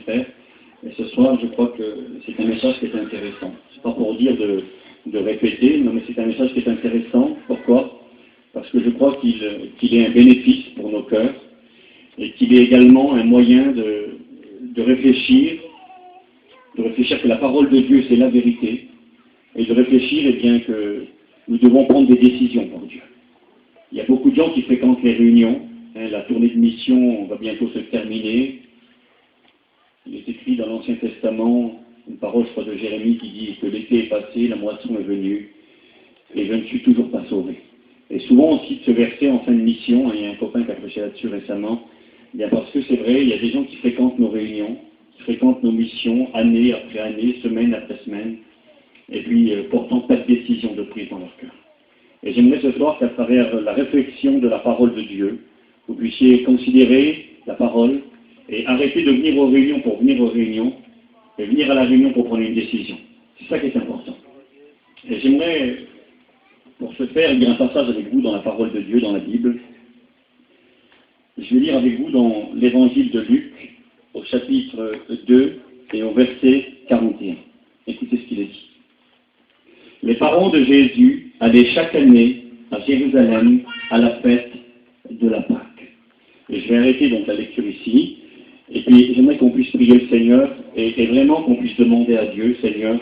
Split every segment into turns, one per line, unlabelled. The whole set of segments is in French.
frères. Et ce soir, je crois que c'est un message qui est intéressant. C'est pas pour dire de répéter, non, mais c'est un message qui est intéressant. Pourquoi? Parce que je crois qu'il est un bénéfice pour nos cœurs et qu'il est également un moyen de réfléchir que la parole de Dieu, c'est la vérité, et de réfléchir, eh bien, que nous devons prendre des décisions pour Dieu. Il y a beaucoup de gens qui fréquentent les réunions. La tournée de mission va bientôt se terminer. Il est écrit dans l'Ancien Testament, une parole, je crois, de Jérémie qui dit que l'été est passé, la moisson est venue, et je ne suis toujours pas sauvé. Et souvent on cite ce verset en fin de mission, il y a un copain qui a prêché là-dessus récemment, bien parce que c'est vrai, il y a des gens qui fréquentent nos réunions, qui fréquentent nos missions, année après année, semaine après semaine, et puis pourtant pas de décision de prise dans leur cœur. Et j'aimerais ce soir qu'à travers la réflexion de la parole de Dieu, vous puissiez considérer la parole et arrêter de venir aux réunions pour venir aux réunions, et venir à la réunion pour prendre une décision. C'est ça qui est important. Et j'aimerais, pour ce faire, lire un passage avec vous dans la parole de Dieu, dans la Bible. Je vais lire avec vous dans l'évangile de Luc, au chapitre 2 et au verset 41. Écoutez ce qu'il est dit. Les parents de Jésus allaient chaque année à Jérusalem à la fête de la Pâque. Et je vais arrêter donc la lecture ici. Et puis j'aimerais qu'on puisse prier le Seigneur et vraiment qu'on puisse demander à Dieu, Seigneur,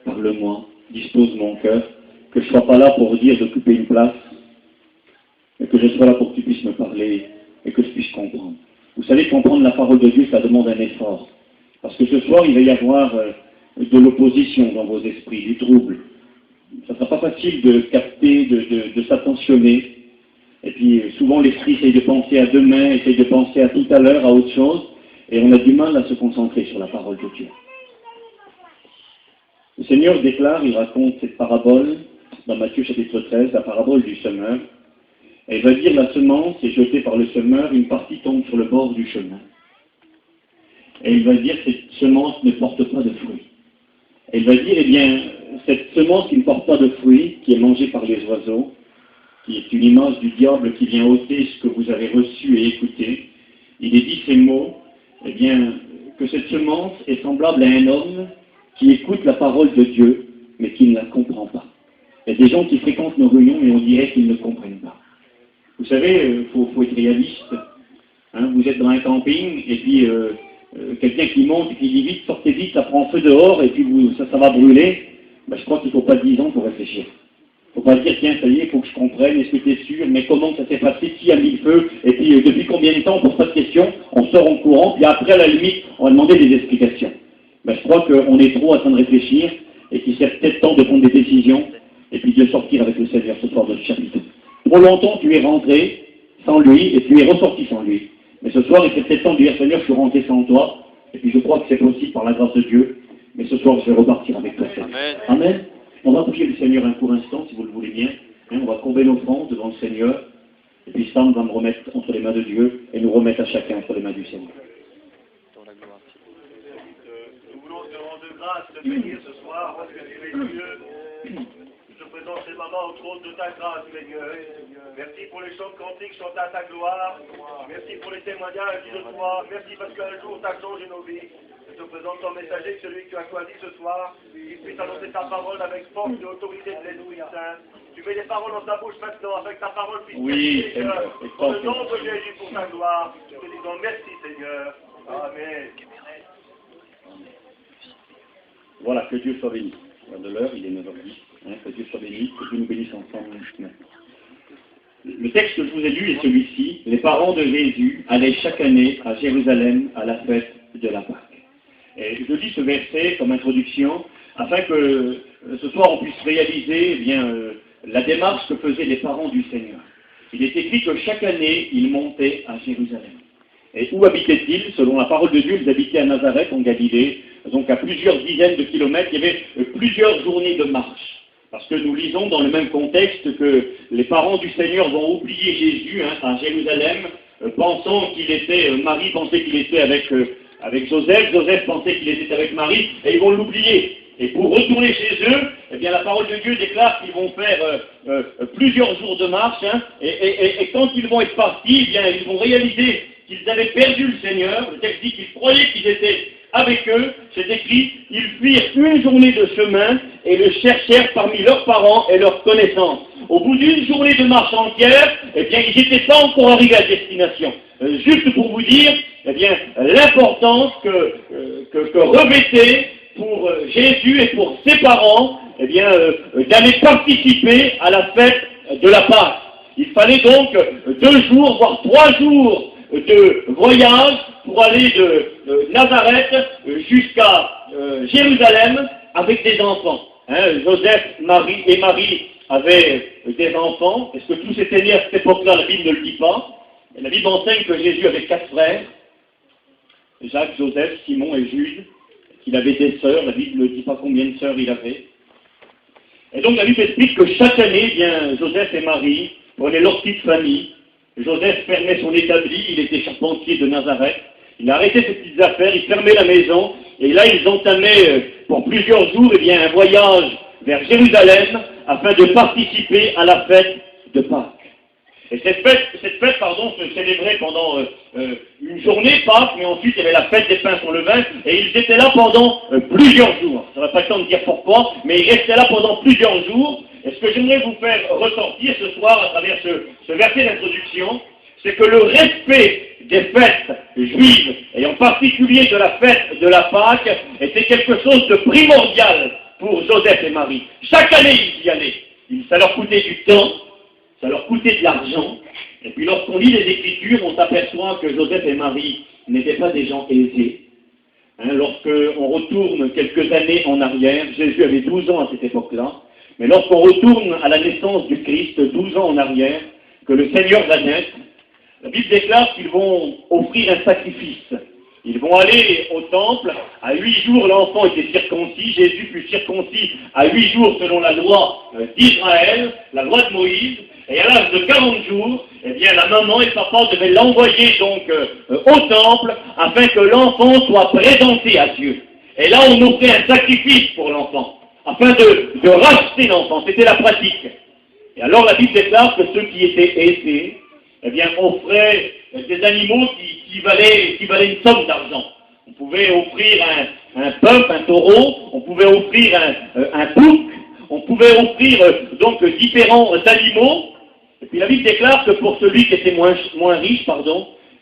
parle-moi, dispose mon cœur, que je ne sois pas là pour dire d'occuper une place, mais que je sois là pour que tu puisses me parler et que je puisse comprendre. Vous savez, comprendre la parole de Dieu, ça demande un effort. Parce que ce soir, il va y avoir de l'opposition dans vos esprits, du trouble. Ça ne sera pas facile de capter, de s'attentionner. Et puis souvent l'esprit essaye de penser à demain, essaye de penser à tout à l'heure, à autre chose, et on a du mal à se concentrer sur la parole de Dieu. Le Seigneur déclare, il raconte cette parabole dans Matthieu chapitre 13, la parabole du semeur. Et il va dire la semence est jetée par le semeur, une partie tombe sur le bord du chemin. Et il va dire cette semence ne porte pas de fruits. Et il va dire, eh bien, cette semence qui ne porte pas de fruits, qui est mangée par les oiseaux, qui est une image du diable qui vient ôter ce que vous avez reçu et écouté, il est dit ces mots, eh bien, que cette semence est semblable à un homme qui écoute la parole de Dieu, mais qui ne la comprend pas. Il y a des gens qui fréquentent nos réunions, mais on dirait qu'ils ne comprennent pas. Vous savez, faut être réaliste. Hein, vous êtes dans un camping, et puis quelqu'un qui monte et qui dit vite, sortez vite, ça prend feu dehors, et puis ça va brûler. Ben, je crois qu'il ne faut pas 10 ans pour réfléchir. Il ne faut pas dire, tiens, ça y est, il faut que je comprenne, est-ce que tu es sûr, mais comment ça s'est passé, qui a mis le feu, et puis depuis combien de temps, on ne pose pas de questions, on sort en courant, puis après, à la limite, on va demander des explications. Ben, je crois qu'on est trop en train de réfléchir, et qu'il serait peut-être temps de prendre des décisions, et puis de sortir avec le Seigneur ce soir de ce chapitre. Trop longtemps, tu es rentré sans lui, et tu es ressorti sans lui. Mais ce soir, il serait peut-être temps de dire, Seigneur, je suis rentré sans toi, et puis je crois que c'est possible par la grâce de Dieu, mais ce soir, je vais repartir avec toi. Amen. Amen. On va prier le Seigneur un court instant, si vous le voulez bien. On va courber nos fronts devant le Seigneur. Et puis Sam va me remettre entre les mains de Dieu et nous remettre à chacun entre les mains du Seigneur.
Nous voulons te rendre grâce de bénir ce soir parce que tu es Dieu. Je te présente ces moments au trône de ta grâce, Seigneur. Merci pour les chants de cantiques chantés à ta gloire. Merci pour les témoignages de toi. Merci parce qu'un jour tu as changé nos vies. Je te présente ton messager, celui que tu as choisi ce soir, qu'il puisse annoncer ta parole avec force et autorité de l'Esprit Saint. Tu mets les paroles dans ta bouche maintenant, afin que ta parole puisse
oui,
Seigneur. Dans le nom de Jésus pour ta gloire, nous te disons merci Seigneur. Amen.
Voilà, que Dieu soit béni. De l'heure, il est 9h10. Que Dieu soit béni, que Dieu nous bénisse ensemble maintenant. Le texte que je vous ai lu est celui-ci. Les parents de Jésus allaient chaque année à Jérusalem à la fête de la Pâque. Et je lis ce verset comme introduction, afin que ce soir on puisse réaliser la démarche que faisaient les parents du Seigneur. Il est écrit que chaque année, ils montaient à Jérusalem. Et où habitaient-ils? Selon la parole de Dieu, ils habitaient à Nazareth, en Galilée, donc à plusieurs dizaines de kilomètres. Il y avait plusieurs journées de marche. Parce que nous lisons dans le même contexte que les parents du Seigneur vont oublier Jésus à Jérusalem, pensant qu'il était, Marie pensait qu'il était avec Joseph, Joseph pensait qu'il était avec Marie, et ils vont l'oublier. Et pour retourner chez eux, eh bien la parole de Dieu déclare qu'ils vont faire plusieurs jours de marche, et quand ils vont être partis, eh bien ils vont réaliser qu'ils avaient perdu le Seigneur. Le texte dit qu'ils croyaient qu'ils étaient avec eux, c'est écrit, ils firent une journée de chemin et le cherchèrent parmi leurs parents et leurs connaissances. Au bout d'une journée de marche entière, eh bien, ils n'étaient pas encore arrivés à destination. Juste pour vous dire, eh bien, l'importance que revêtait pour Jésus et pour ses parents, eh bien, d'aller participer à la fête de la Pâque. Il fallait donc 2 jours, voire 3 jours de voyage pour aller de Nazareth jusqu'à Jérusalem avec des enfants. Joseph, Marie et Marie avaient des enfants. Est-ce que tous étaient nés à cette époque-là? La Bible ne le dit pas. La Bible enseigne que Jésus avait 4 frères, Jacques, Joseph, Simon et Jude, qu'il avait des sœurs. La Bible ne dit pas combien de sœurs il avait. Et donc la Bible explique que chaque année, eh bien, Joseph et Marie prenaient leur petite famille. Joseph fermait son établi, il était charpentier de Nazareth. Il arrêtait ses petites affaires, il fermait la maison, et là ils entamaient pour plusieurs jours, eh bien, un voyage vers Jérusalem afin de participer à la fête de Pâques. Et cette fête se célébrait pendant une journée, Pâques, mais ensuite il y avait la fête des pains sans levain, et ils étaient là pendant plusieurs jours. Je n'aurai pas le temps de dire pourquoi, mais ils restaient là pendant plusieurs jours. Et ce que j'aimerais vous faire ressortir ce soir à travers ce verset d'introduction, c'est que le respect des fêtes juives, et en particulier de la fête de la Pâque, était quelque chose de primordial pour Joseph et Marie. Chaque année, ils y allaient. Ça leur coûtait du temps, ça leur coûtait de l'argent. Et puis lorsqu'on lit les Écritures, on s'aperçoit que Joseph et Marie n'étaient pas des gens aisés. Lorsqu'on retourne quelques années en arrière, Jésus avait 12 ans à cette époque-là, mais lorsqu'on retourne à la naissance du Christ, 12 ans en arrière, que le Seigneur va naître, la Bible déclare qu'ils vont offrir un sacrifice. Ils vont aller au temple, à 8 jours l'enfant était circoncis, Jésus fut circoncis à 8 jours selon la loi d'Israël, la loi de Moïse, et à l'âge de 40 jours, eh bien la maman et le papa devaient l'envoyer donc au temple afin que l'enfant soit présenté à Dieu. Et là on offrait un sacrifice pour l'enfant, afin de racheter l'enfant, c'était la pratique. Et alors la Bible déclare que ceux qui étaient aisés, eh bien offraient des animaux qui valaient une somme d'argent. On pouvait offrir un bœuf, un taureau, on pouvait offrir un bouc, on pouvait offrir donc différents animaux. Et puis la Bible déclare que pour celui qui était moins riche,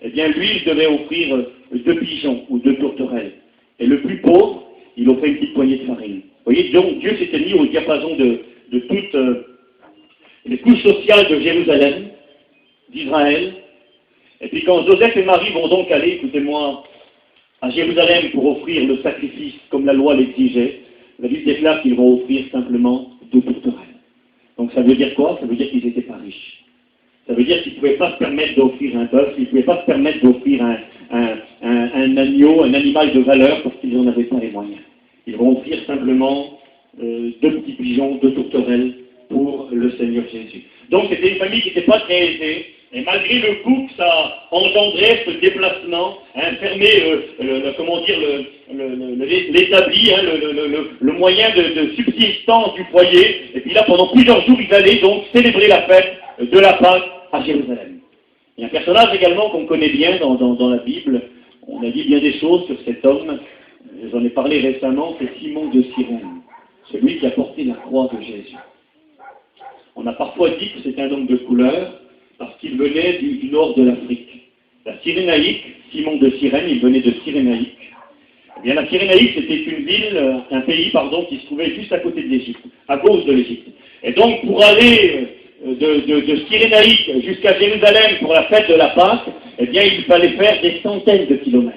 eh bien lui il devait offrir 2 pigeons ou 2 tourterelles. Et le plus pauvre, il offrait une petite poignée de farine. Vous voyez, donc Dieu s'était mis au diapason de toutes les couches sociales de Jérusalem, d'Israël. Et puis quand Joseph et Marie vont donc aller, écoutez-moi, à Jérusalem pour offrir le sacrifice comme la loi l'exigeait, la Bible déclare qu'ils vont offrir simplement 2 tourterelles. Donc ça veut dire quoi? Ça veut dire qu'ils n'étaient pas riches. Ça veut dire qu'ils ne pouvaient pas se permettre d'offrir un bœuf, ils ne pouvaient pas se permettre d'offrir un agneau, un animal de valeur, parce qu'ils n'en avaient pas les moyens. Ils vont offrir simplement 2 petits pigeons, 2 tourterelles pour le Seigneur Jésus. Donc c'était une famille qui n'était pas très aisée, et malgré le coût que ça engendrait, ce déplacement, fermer l'établi, le moyen de subsistance du foyer, et puis là pendant plusieurs jours ils allaient donc célébrer la fête de la Pâque à Jérusalem. Il y a un personnage également qu'on connaît bien dans la Bible, on a dit bien des choses sur cet homme, j'en ai parlé récemment, c'est Simon de Cyrène, celui qui a porté la croix de Jésus. On a parfois dit que c'était un homme de couleur, parce qu'il venait du nord de l'Afrique. La Cyrénaïque, Simon de Cyrène, il venait de Cyrénaïque. Eh bien, la Cyrénaïque, c'était une ville, un pays, qui se trouvait juste à côté de l'Égypte, à gauche de l'Égypte. Et donc, pour aller de Cyrénaïque jusqu'à Jérusalem pour la fête de la Pâque, eh bien, il fallait faire des centaines de kilomètres.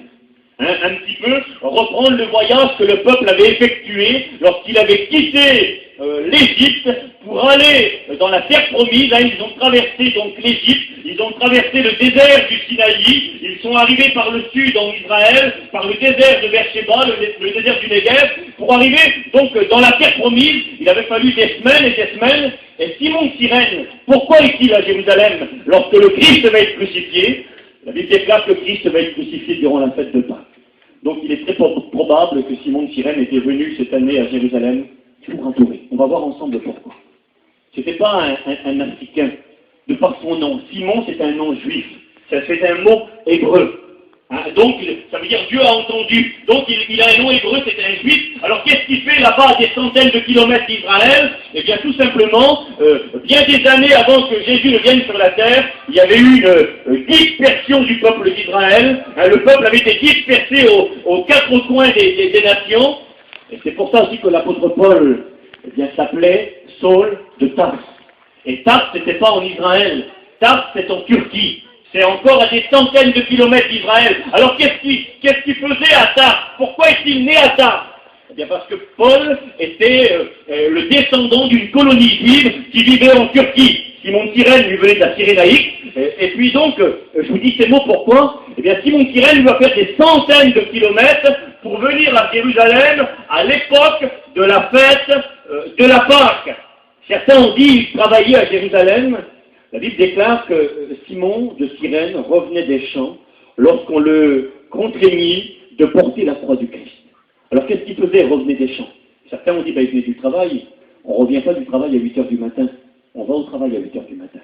Un petit peu reprendre le voyage que le peuple avait effectué lorsqu'il avait quitté l'Égypte pour aller dans la terre promise. Ils ont traversé donc l'Égypte, ils ont traversé le désert du Sinaï, ils sont arrivés par le sud en Israël, par le désert de Beersheba, le désert du Negev, pour arriver donc dans la terre promise. Il avait fallu des semaines et des semaines. Et Simon de Cyrène, pourquoi est-il à Jérusalem lorsque le Christ va être crucifié? La Bible déclare que le Christ va être crucifié durant la fête de Pâques. Donc il est très probable que Simon de Cyrène était venu cette année à Jérusalem pour entourer. On va voir ensemble pourquoi. Ce n'était pas un Africain, de par son nom. Simon, c'est un nom juif. C'est un mot hébreu. Hein, donc, ça veut dire Dieu a entendu. Donc, il a un nom hébreu, c'est un juif. Alors, qu'est-ce qu'il fait là-bas à des centaines de kilomètres d'Israël? Eh bien, tout simplement, bien des années avant que Jésus ne vienne sur la terre, il y avait eu une dispersion du peuple d'Israël. Hein, le peuple avait été dispersé aux quatre coins des nations. Et c'est pour ça aussi que l'apôtre Paul, eh bien, s'appelait Saul de Tars. Et Tars, c'était pas en Israël. Tars, c'est en Turquie. C'est encore à des centaines de kilomètres d'Israël. Alors qu'est-ce qu'il faisait à Tars? Pourquoi est-il né à Tars? Eh bien parce que Paul était le descendant d'une colonie juive qui vivait en Turquie. Simon Kyrène lui venait de la Cyrénaïque. Et puis donc, je vous dis ces mots pourquoi? Eh bien Simon Kyrène lui a fait des centaines de kilomètres pour venir à Jérusalem à l'époque de la fête de la Pâque. Certains ont dit qu'il travaillait à Jérusalem. La Bible déclare que Simon de Cyrène revenait des champs lorsqu'on le contraignit de porter la croix du Christ. Alors qu'est-ce qu'il faisait? Il revenait des champs. Certains ont dit, il venait du travail. On ne revient pas du travail à 8 h du matin. On va au travail à 8 h du matin.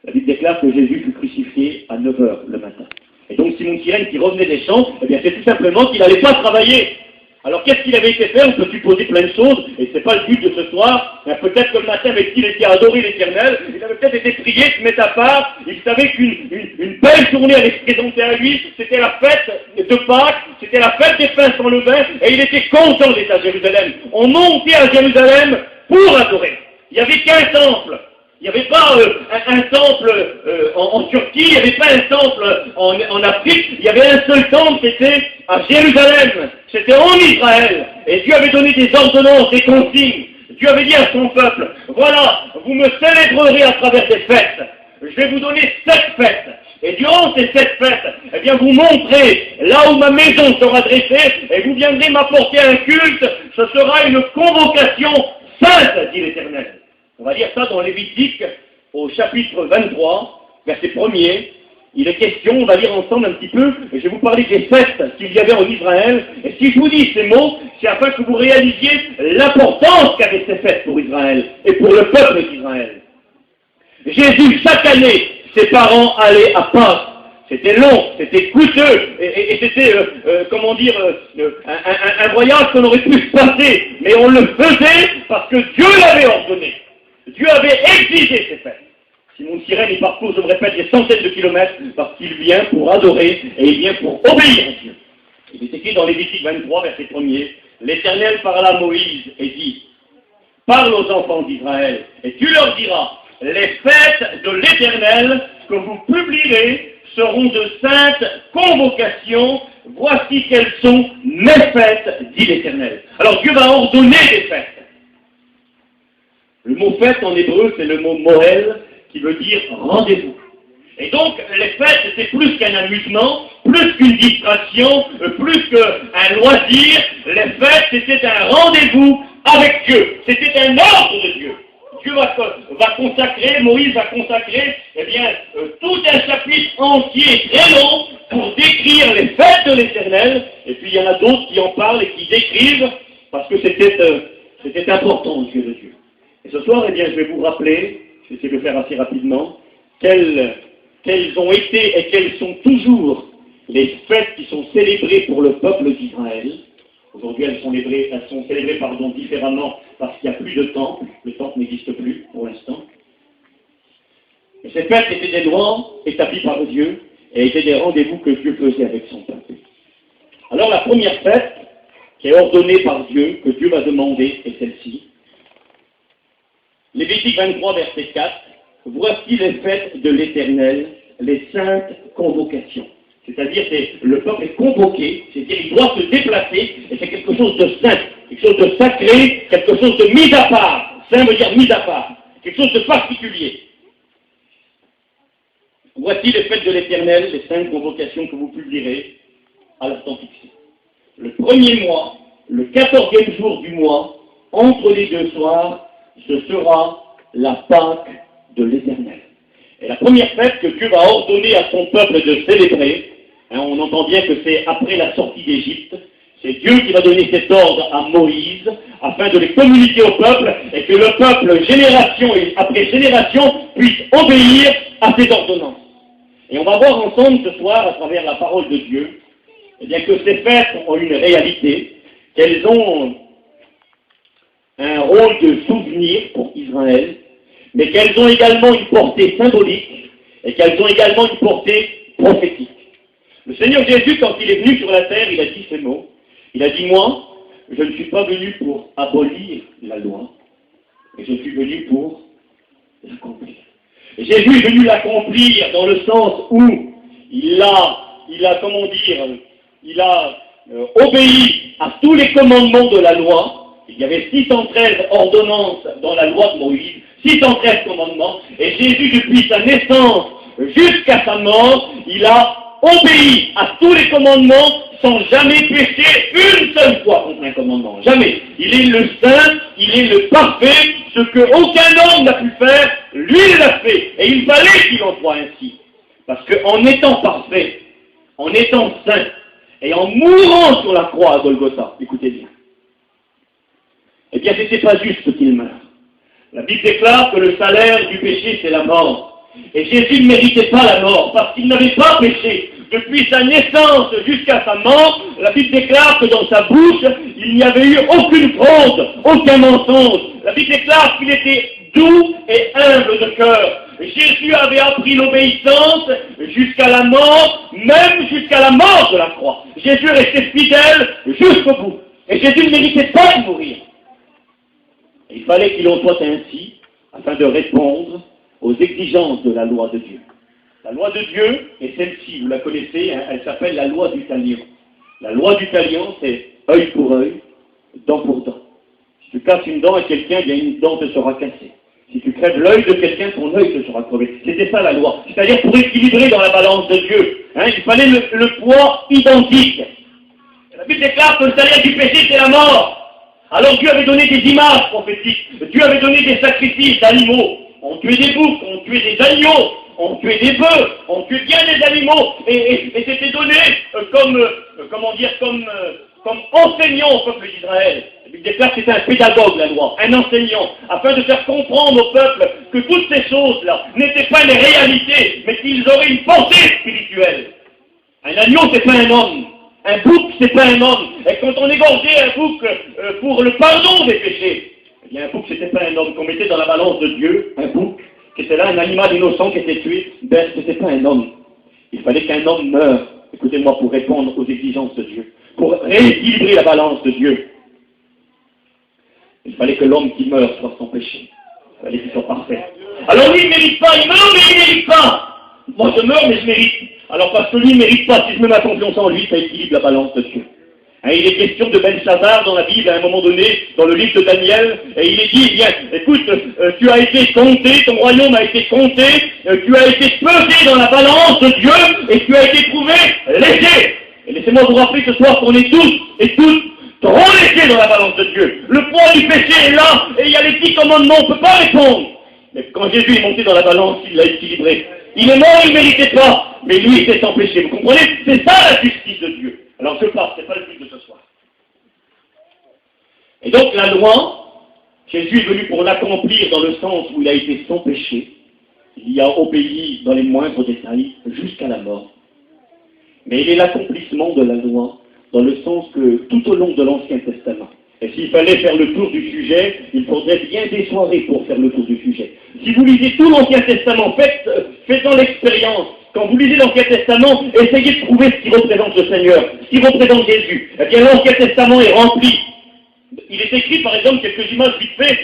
La Bible déclare que Jésus fut crucifié à 9 h le matin. Et donc Simon de Cyrène qui revenait des champs, eh bien c'est tout simplement qu'il n'allait pas travailler. Alors qu'est-ce qu'il avait été fait? On peut supposer plein de choses, et ce n'est pas le but de ce soir. Peut-être que le matin, mais s'il était adoré l'Éternel, il avait peut-être été prié, se mettre à part, il savait qu'une belle journée allait se présenter à lui, c'était la fête de Pâques, c'était la fête des pains sans levain, et il était content d'être à Jérusalem. On montait à Jérusalem pour adorer. Il n'y avait qu'un temple. Il n'y avait pas un temple en Turquie, il n'y avait pas un temple en Afrique, il y avait un seul temple, c'était à Jérusalem, c'était en Israël. Et Dieu avait donné des ordonnances, des consignes. Dieu avait dit à son peuple, voilà, vous me célébrerez à travers des fêtes. Je vais vous donner 7 fêtes. Et durant ces 7 fêtes, eh bien vous montrez là où ma maison sera dressée, et vous viendrez m'apporter un culte, ce sera une convocation sainte, dit l'Éternel. On va lire ça dans Lévitique, au chapitre 23, verset 1er. Il est question, on va lire ensemble un petit peu, et je vais vous parler des fêtes qu'il y avait en Israël. Et si je vous dis ces mots, c'est afin que vous réalisiez l'importance qu'avaient ces fêtes pour Israël et pour le peuple d'Israël. Jésus, chaque année, ses parents allaient à Pâques. C'était long, c'était coûteux, et c'était, un voyage qu'on aurait pu se passer. Mais on le faisait parce que Dieu l'avait ordonné. Dieu avait exigé ces fêtes. Simon de Cyrène, il parcourt, je me répète, des centaines de kilomètres parce qu'il vient pour adorer et il vient pour obéir à Dieu. Il est écrit dans Lévitique 23, verset 1er, l'Éternel parla à Moïse et dit, parle aux enfants d'Israël et tu leur diras, les fêtes de l'Éternel que vous publierez seront de saintes convocations, voici quelles sont mes fêtes, dit l'Éternel. Alors Dieu va ordonner des fêtes. Le mot fête en hébreu, c'est le mot Moël, qui veut dire rendez-vous. Et donc, les fêtes, c'était plus qu'un amusement, plus qu'une distraction, plus qu'un loisir. Les fêtes, c'était un rendez-vous avec Dieu. C'était un ordre de Dieu. Dieu va consacrer, Moïse va consacrer, eh bien, tout un chapitre entier, très long, pour décrire les fêtes de l'Éternel. Et puis, il y en a d'autres qui en parlent et qui décrivent, parce que c'était important aux yeux de Dieu. Et ce soir, eh bien, je vais vous rappeler, je vais essayer de le faire assez rapidement, quelles ont été et quelles sont toujours les fêtes qui sont célébrées pour le peuple d'Israël. Aujourd'hui, elles sont célébrées différemment parce qu'il n'y a plus de temple. Le temple n'existe plus pour l'instant. Et ces fêtes étaient des lois établies par Dieu et étaient des rendez-vous que Dieu faisait avec son peuple. Alors la première fête qui est ordonnée par Dieu, que Dieu va demander, est celle-ci. Lévitique 23, verset 4, « Voici les fêtes de l'Éternel, les saintes convocations. » C'est-à-dire que le peuple est convoqué, c'est-à-dire qu'il doit se déplacer, et c'est quelque chose de saint, quelque chose de sacré, quelque chose de mis à part. Saint veut dire mis à part, quelque chose de particulier. Voici les fêtes de l'Éternel, les saintes convocations que vous publierez à l'instant fixé. Le premier mois, le 14e jour du mois, entre les deux soirs, ce sera la Pâque de l'Éternel. Et la première fête que Dieu va ordonner à son peuple de célébrer, on entend bien que c'est après la sortie d'Égypte, c'est Dieu qui va donner cet ordre à Moïse, afin de les communiquer au peuple, et que le peuple, génération après génération, puisse obéir à ces ordonnances. Et on va voir ensemble ce soir, à travers la parole de Dieu, eh bien que ces fêtes ont une réalité, qu'elles ont un rôle de souvenir pour Israël, mais qu'elles ont également une portée symbolique et qu'elles ont également une portée prophétique. Le Seigneur Jésus, quand il est venu sur la terre, il a dit ces mots. Il a dit, moi, je ne suis pas venu pour abolir la loi, mais je suis venu pour l'accomplir. Et Jésus est venu l'accomplir dans le sens où il a comment dire, il a obéi à tous les commandements de la loi. Il y avait 613 ordonnances dans la loi de Moïse, 613 commandements, et Jésus, depuis sa naissance jusqu'à sa mort, il a obéi à tous les commandements sans jamais pécher une seule fois contre un commandement. Jamais. Il est le saint, il est le parfait, ce qu'aucun homme n'a pu faire, lui il l'a fait. Et il fallait qu'il en soit ainsi. Parce qu'en étant parfait, en étant saint, et en mourant sur la croix à Golgotha, écoutez bien, eh bien, c'était pas juste qu'il meure. La Bible déclare que le salaire du péché, c'est la mort. Et Jésus ne méritait pas la mort, parce qu'il n'avait pas péché. Depuis sa naissance jusqu'à sa mort, la Bible déclare que dans sa bouche, il n'y avait eu aucune fraude, aucun mensonge. La Bible déclare qu'il était doux et humble de cœur. Jésus avait appris l'obéissance jusqu'à la mort, même jusqu'à la mort de la croix. Jésus restait fidèle jusqu'au bout. Et Jésus ne méritait pas de mourir. Il fallait qu'il en soit ainsi, afin de répondre aux exigences de la loi de Dieu. La loi de Dieu est celle-ci, vous la connaissez, hein, elle s'appelle la loi du talion. La loi du talion, c'est œil pour œil, dent pour dent. Si tu casses une dent à quelqu'un, bien une dent te sera cassée. Si tu crèves l'œil de quelqu'un, ton œil te sera crevé. C'était ça la loi. C'est-à-dire pour équilibrer dans la balance de Dieu. Hein, il fallait le poids identique. La Bible déclare que le salaire du péché, c'est la mort. Alors Dieu avait donné des images prophétiques, Dieu avait donné des sacrifices d'animaux. On tuait des boucs, on tuait des agneaux, on tuait des bœufs, on tuait bien des animaux, et c'était donné comme enseignant au peuple d'Israël. La Bible déclare que c'était un pédagogue, la loi, un enseignant, afin de faire comprendre au peuple que toutes ces choses-là n'étaient pas des réalités, mais qu'ils auraient une pensée spirituelle. Un agneau, c'est pas un homme. Un bouc, c'est pas un homme. Et quand on égorgeait un bouc pour le pardon des péchés, eh bien un bouc, c'était pas un homme. Qu'on mettait dans la balance de Dieu, un bouc, qui était là, un animal innocent qui était tué, ben c'était pas un homme. Il fallait qu'un homme meure, écoutez-moi, pour répondre aux exigences de Dieu, pour rééquilibrer la balance de Dieu. Il fallait que l'homme qui meurt soit sans péché. Il fallait qu'il soit parfait. Alors lui, il ne mérite pas, il meurt, mais il ne mérite pas. Moi, je meurs, mais je mérite. Alors, parce que lui ne mérite pas, si je mets ma confiance en lui, ça équilibre la balance de Dieu. Hein, il est question de Belshazzar dans la Bible, à un moment donné, dans le livre de Daniel, et il est dit, eh bien, écoute, tu as été compté, ton royaume a été compté, tu as été pesé dans la balance de Dieu, et tu as été trouvé léger. Et laissez-moi vous rappeler ce soir qu'on est tous et toutes trop légers dans la balance de Dieu. Le poids du péché est là, et il y a les 10 commandements, on ne peut pas répondre. Mais quand Jésus est monté dans la balance, il l'a équilibré. Il est mort, il ne méritait pas, mais lui était sans péché. Vous comprenez? C'est ça la justice de Dieu. Alors je pars, ce n'est pas le but de ce soir. Et donc la loi, Jésus est venu pour l'accomplir dans le sens où il a été sans péché. Il y a obéi dans les moindres détails jusqu'à la mort. Mais il est l'accomplissement de la loi dans le sens que tout au long de l'Ancien Testament, et s'il fallait faire le tour du sujet, il faudrait bien des soirées pour faire le tour du sujet. Si vous lisez tout l'Ancien Testament, faites-en l'expérience. Quand vous lisez l'Ancien Testament, essayez de trouver ce qui représente le Seigneur, ce qui représente Jésus. Eh bien, l'Ancien Testament est rempli. Il est écrit, par exemple, quelques images vite fait,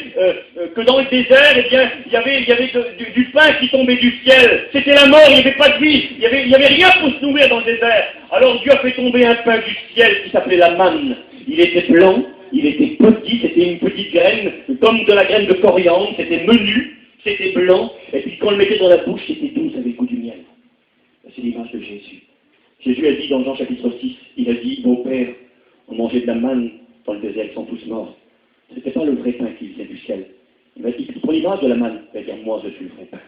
que dans le désert, eh bien, il y avait du pain qui tombait du ciel. C'était la mort, il n'y avait pas de vie, il n'y avait rien pour se nourrir dans le désert. Alors Dieu a fait tomber un pain du ciel qui s'appelait la manne. Il était blanc, il était petit, c'était une petite graine, comme de la graine de coriandre, c'était menu, c'était blanc, et puis quand on le mettait dans la bouche, c'était doux, ça avait le goût du miel. C'est l'image de Jésus. Jésus a dit dans Jean chapitre 6, il a dit, nos pères ont mangé de la manne dans le désert, ils sont tous morts. C'était pas le vrai pain qui venait du ciel. Il m'a dit, pour l'image de la manne, il va dire, moi je suis le vrai pain.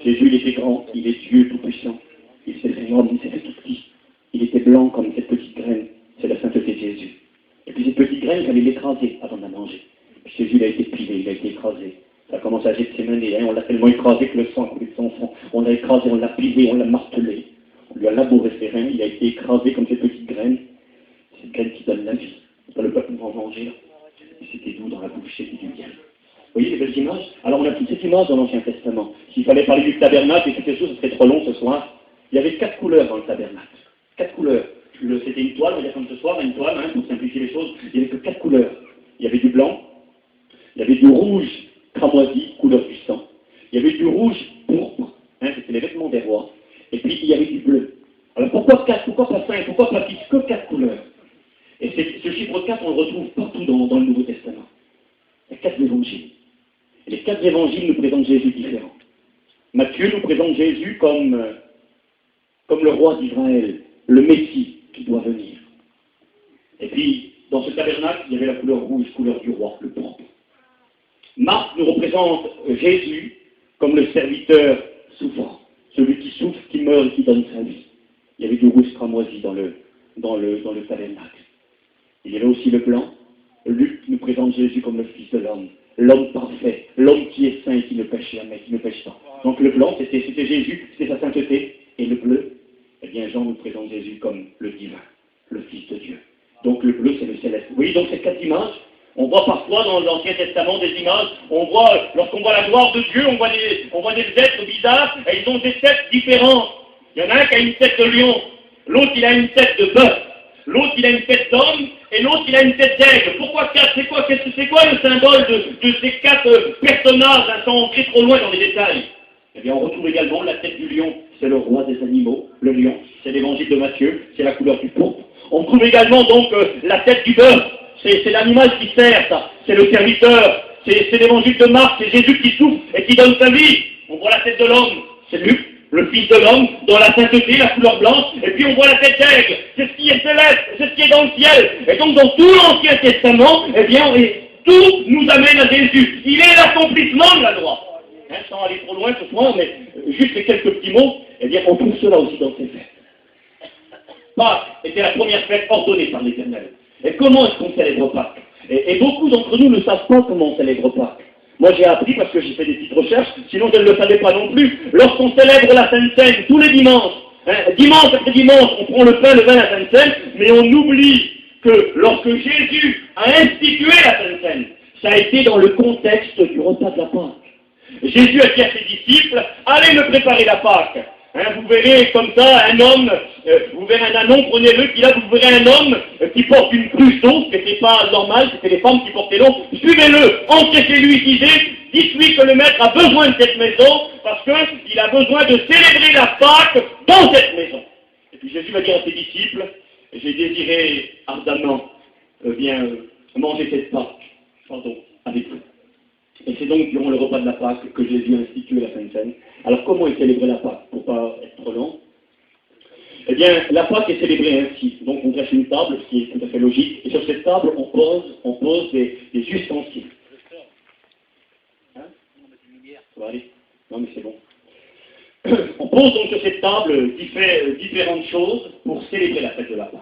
Jésus, il était grand, il est Dieu tout-puissant. Il s'est fait homme, il s'est fait tout petit. Il était blanc comme cette petite graine. C'est la sainteté de Jésus. Et puis cette petite graine, il fallait l'écraser avant de la manger. Puis Jésus, il a été pilé, il a été écrasé. Ça a commencé à jeter ses mains, hein, on l'a tellement écrasé que le sang a coulé de son front. On l'a écrasé, on l'a pilé, on l'a martelé. On lui a labouré ses reins, il a été écrasé comme cette petite graine qui donne la vie. Quand le peuple va en manger, c'était doux dans la bouche, c'était du bien. Vous voyez les belles images? Alors on a toute cette image dans l'Ancien Testament. S'il fallait parler du tabernacle et quelque chose, ce serait trop long ce soir. Il y avait 4 couleurs dans le tabernacle. 4 couleurs. C'était une toile, on va dire comme ce soir, une toile, pour simplifier les choses. Il n'y avait que 4 couleurs. Il y avait du blanc, il y avait du rouge cramoisi, couleur du sang. Il y avait du rouge pourpre, c'était les vêtements des rois. Et puis il y avait du bleu. Alors pourquoi 4, pourquoi pas 5, pourquoi pas 6, que 4 couleurs? Et ce chiffre 4, on le retrouve partout dans le Nouveau Testament. Il y a 4 évangiles. Et les 4 évangiles nous présentent Jésus différent. Matthieu nous présente Jésus comme le roi d'Israël, le Messie qui doit venir. Et puis, dans ce tabernacle, il y avait la couleur rouge, couleur du roi, le propre. Marc nous représente Jésus comme le serviteur souffrant, celui qui souffre, qui meurt et qui donne sa vie. Il y avait du rouge cramoisi dans le tabernacle. Il y avait aussi le blanc. Luc nous présente Jésus comme le Fils de l'homme parfait, l'homme qui est saint et qui ne pêche jamais, qui ne pêche pas. Donc le blanc, c'était Jésus, c'était sa sainteté, et le bleu, eh bien Jean nous présente Jésus comme le divin, le Fils de Dieu. Donc le bleu, c'est le céleste. Vous voyez donc ces 4 images. On voit parfois dans l'Ancien Testament des images, lorsqu'on voit la gloire de Dieu, on voit des êtres bizarres, et ils ont des têtes différentes. Il y en a un qui a une tête de lion, l'autre il a une tête de bœuf, l'autre il a une tête d'homme, et l'autre il a une tête d'aigle. Pourquoi 4? C'est quoi le symbole de ces 4 personnages, sans entrer trop loin dans les détails? Eh bien on retrouve également la tête du lion, c'est le roi des animaux, le lion, c'est l'évangile de Matthieu, c'est la couleur du pourpre. On trouve également donc la tête du bœuf, c'est l'animal qui sert, ça, c'est le serviteur, c'est l'évangile de Marc, c'est Jésus qui souffre et qui donne sa vie. On voit la tête de l'homme, c'est Luc, le Fils de l'homme, dans la sainteté, la couleur blanche, et puis on voit la tête d'aigle, c'est ce qui est céleste, c'est ce qui est dans le ciel. Et donc dans tout l'Ancien Testament, eh bien, tout nous amène à Jésus. Il est l'accomplissement de la loi. Sans aller trop loin ce soir, mais juste les quelques petits mots, eh bien, on trouve cela aussi dans ces fêtes. Pâques était la première fête ordonnée par l'Éternel. Et comment est-ce qu'on célèbre Pâques? Et beaucoup d'entre nous ne savent pas comment on célèbre Pâques. Moi j'ai appris parce que j'ai fait des petites recherches, sinon je ne le savais pas non plus. Lorsqu'on célèbre la Sainte Seine tous les dimanches, dimanche après dimanche, on prend le pain, le vin, la Sainte Seine, mais on oublie que lorsque Jésus a institué la Sainte Seine, ça a été dans le contexte du repas de la Pâque. Jésus a dit à ses disciples, allez me préparer la Pâque. Vous verrez comme ça un homme, vous verrez un anon, prenez-le, puis là vous verrez un homme qui porte une cruche d'eau, ce n'était pas normal, c'était les femmes qui portaient l'eau. Suivez-le, entrez chez lui, dites-lui que le maître a besoin de cette maison, parce qu'il a besoin de célébrer la Pâque dans cette maison. Et puis Jésus va dire à ses disciples, j'ai désiré ardemment manger cette Pâque, avec vous. Et c'est donc durant le repas de la Pâque que Jésus a institué la Sainte Seine. Alors comment est célébrée la Pâque, pour ne pas être trop long? Eh bien, la Pâque est célébrée ainsi. Donc on dresse une table, ce qui est tout à fait logique, et sur cette table, on pose des ustensiles. Ça va aller? Non mais c'est bon. On pose donc sur cette table différentes choses pour célébrer la fête de la Pâque.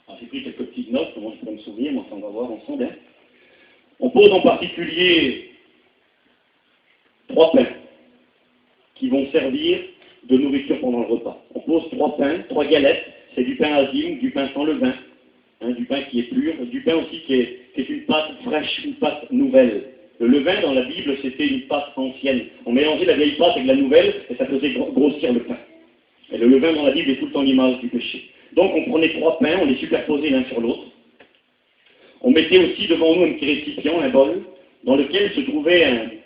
Alors j'ai pris quelques petites notes, comment je peux me souvenir, mais on va voir ensemble. On pose en particulier 3 pains qui vont servir de nourriture pendant le repas. On pose 3 pains, 3 galettes, c'est du pain azime, du pain sans levain, du pain qui est pur, du pain aussi qui est une pâte fraîche, une pâte nouvelle. Le levain dans la Bible, c'était une pâte ancienne. On mélangeait la vieille pâte avec la nouvelle et ça faisait grossir le pain. Et le levain dans la Bible est tout le temps l'image du péché. Donc on prenait 3 pains, on les superposait l'un sur l'autre. On mettait aussi devant nous un petit récipient, un bol, dans lequel se trouvait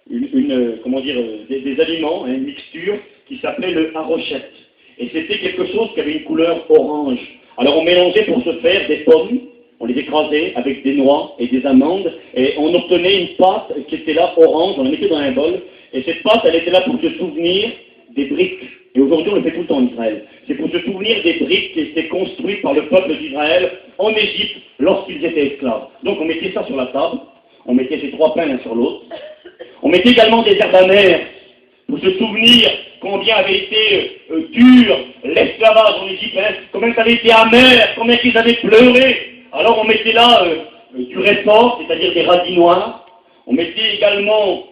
des aliments, une mixture qui s'appelait le harochette. Et c'était quelque chose qui avait une couleur orange. Alors on mélangeait pour ce faire des pommes, on les écrasait avec des noix et des amandes, et on obtenait une pâte qui était là orange, on la mettait dans un bol, et cette pâte, elle était là pour se souvenir des briques. Et aujourd'hui, on le fait tout le temps en Israël. C'est pour se souvenir des briques qui étaient construites par le peuple d'Israël en Égypte lorsqu'ils étaient esclaves. Donc on mettait ça sur la table, on mettait ces 3 pains l'un sur l'autre. On mettait également des herbes amères pour se souvenir combien avait été dur l'esclavage en Égypte, combien ça avait été amer, combien ils avaient pleuré. Alors on mettait là du réfort, c'est-à-dire des radis noirs. On mettait également,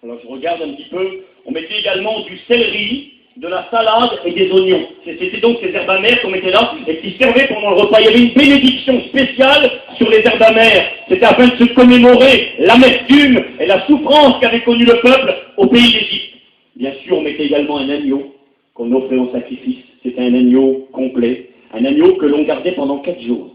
alors je regarde un petit peu, on mettait également du céleri de la salade et des oignons. C'était donc ces herbes amères qu'on mettait là et qui servaient pendant le repas. Il y avait une bénédiction spéciale sur les herbes amères. C'était afin de se commémorer l'amertume et la souffrance qu'avait connue le peuple au pays d'Égypte. Bien sûr, on mettait également un agneau qu'on offrait en sacrifice. C'était un agneau complet, un agneau que l'on gardait pendant 4 jours.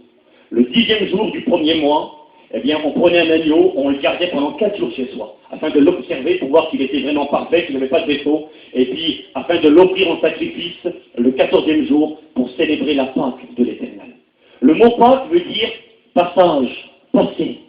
Le 10e jour du premier mois, eh bien, on prenait un agneau, on le gardait pendant 4 jours chez soi, afin de l'observer pour voir qu'il était vraiment parfait, qu'il n'avait pas de défaut, et puis afin de l'offrir en sacrifice le 14e jour pour célébrer la Pâque de l'Éternel. Le mot Pâque veut dire passage, passé.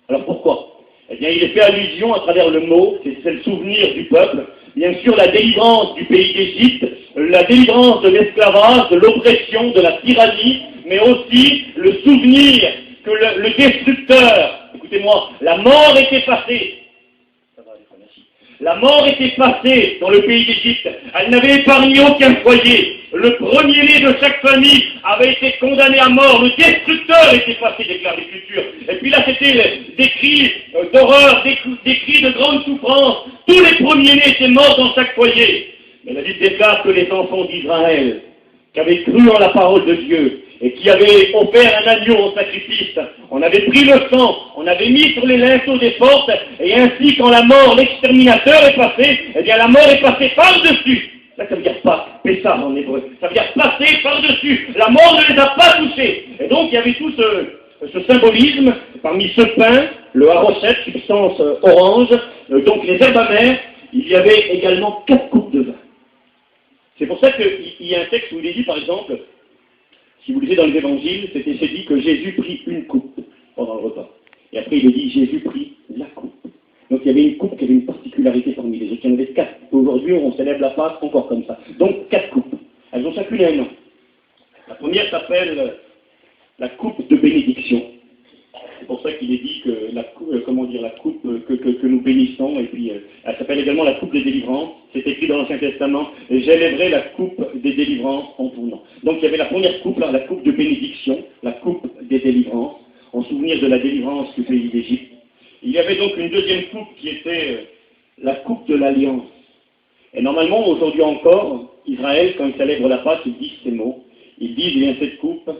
Alors pourquoi? Eh bien, il est fait allusion à travers le mot, c'est le souvenir du peuple, bien sûr la délivrance du pays d'Égypte, la délivrance de l'esclavage, de l'oppression, de la tyrannie, mais aussi le souvenir que le destructeur, écoutez-moi, la mort était passée. La mort était passée dans le pays d'Égypte. Elle n'avait épargné aucun foyer. Le premier-né de chaque famille avait été condamné à mort. Le destructeur était passé, déclare l'Écriture. Et puis là, c'était des cris d'horreur, des cris de grande souffrance. Tous les premiers-nés étaient morts dans chaque foyer. Mais la Bible déclare que les enfants d'Israël, qui avaient cru en la parole de Dieu, et qui avait offert un agneau en sacrifice, on avait pris le sang, on avait mis sur les linceaux des portes, et ainsi quand la mort, l'exterminateur est passé, eh bien la mort est passée par-dessus. Ça veut dire pas, Pessah en hébreu, ça veut dire passer par-dessus. La mort ne les a pas touchés. Et donc il y avait tout ce symbolisme, parmi ce pain, le harochet, substance orange, donc les herbes amères, il y avait également 4 coupes de vin. C'est pour ça qu'il y a un texte où il est dit, par exemple, si vous lisez dans les évangiles, c'est dit que Jésus prit une coupe pendant le repas. Et après, il est dit Jésus prit la coupe. Donc il y avait une coupe qui avait une particularité parmi les autres. Il y en avait 4. Aujourd'hui, on célèbre la Pâque encore comme ça. Donc 4 coupes. Elles ont chacune un nom. La première s'appelle la coupe de bénédiction. C'est pour ça qu'il est dit que la coupe que nous bénissons, et puis elle s'appelle également la coupe des délivrances. C'est écrit dans l'Ancien Testament, et j'élèverai la coupe des délivrances en ton nom. Donc il y avait la première coupe, là, la coupe de bénédiction, la coupe des délivrances, en souvenir de la délivrance du pays d'Égypte. Il y avait donc une deuxième coupe qui était la coupe de l'alliance. Et normalement, aujourd'hui encore, Israël, quand il célèbre la Pâque, ils disent ces mots. Ils disent, bien, cette coupe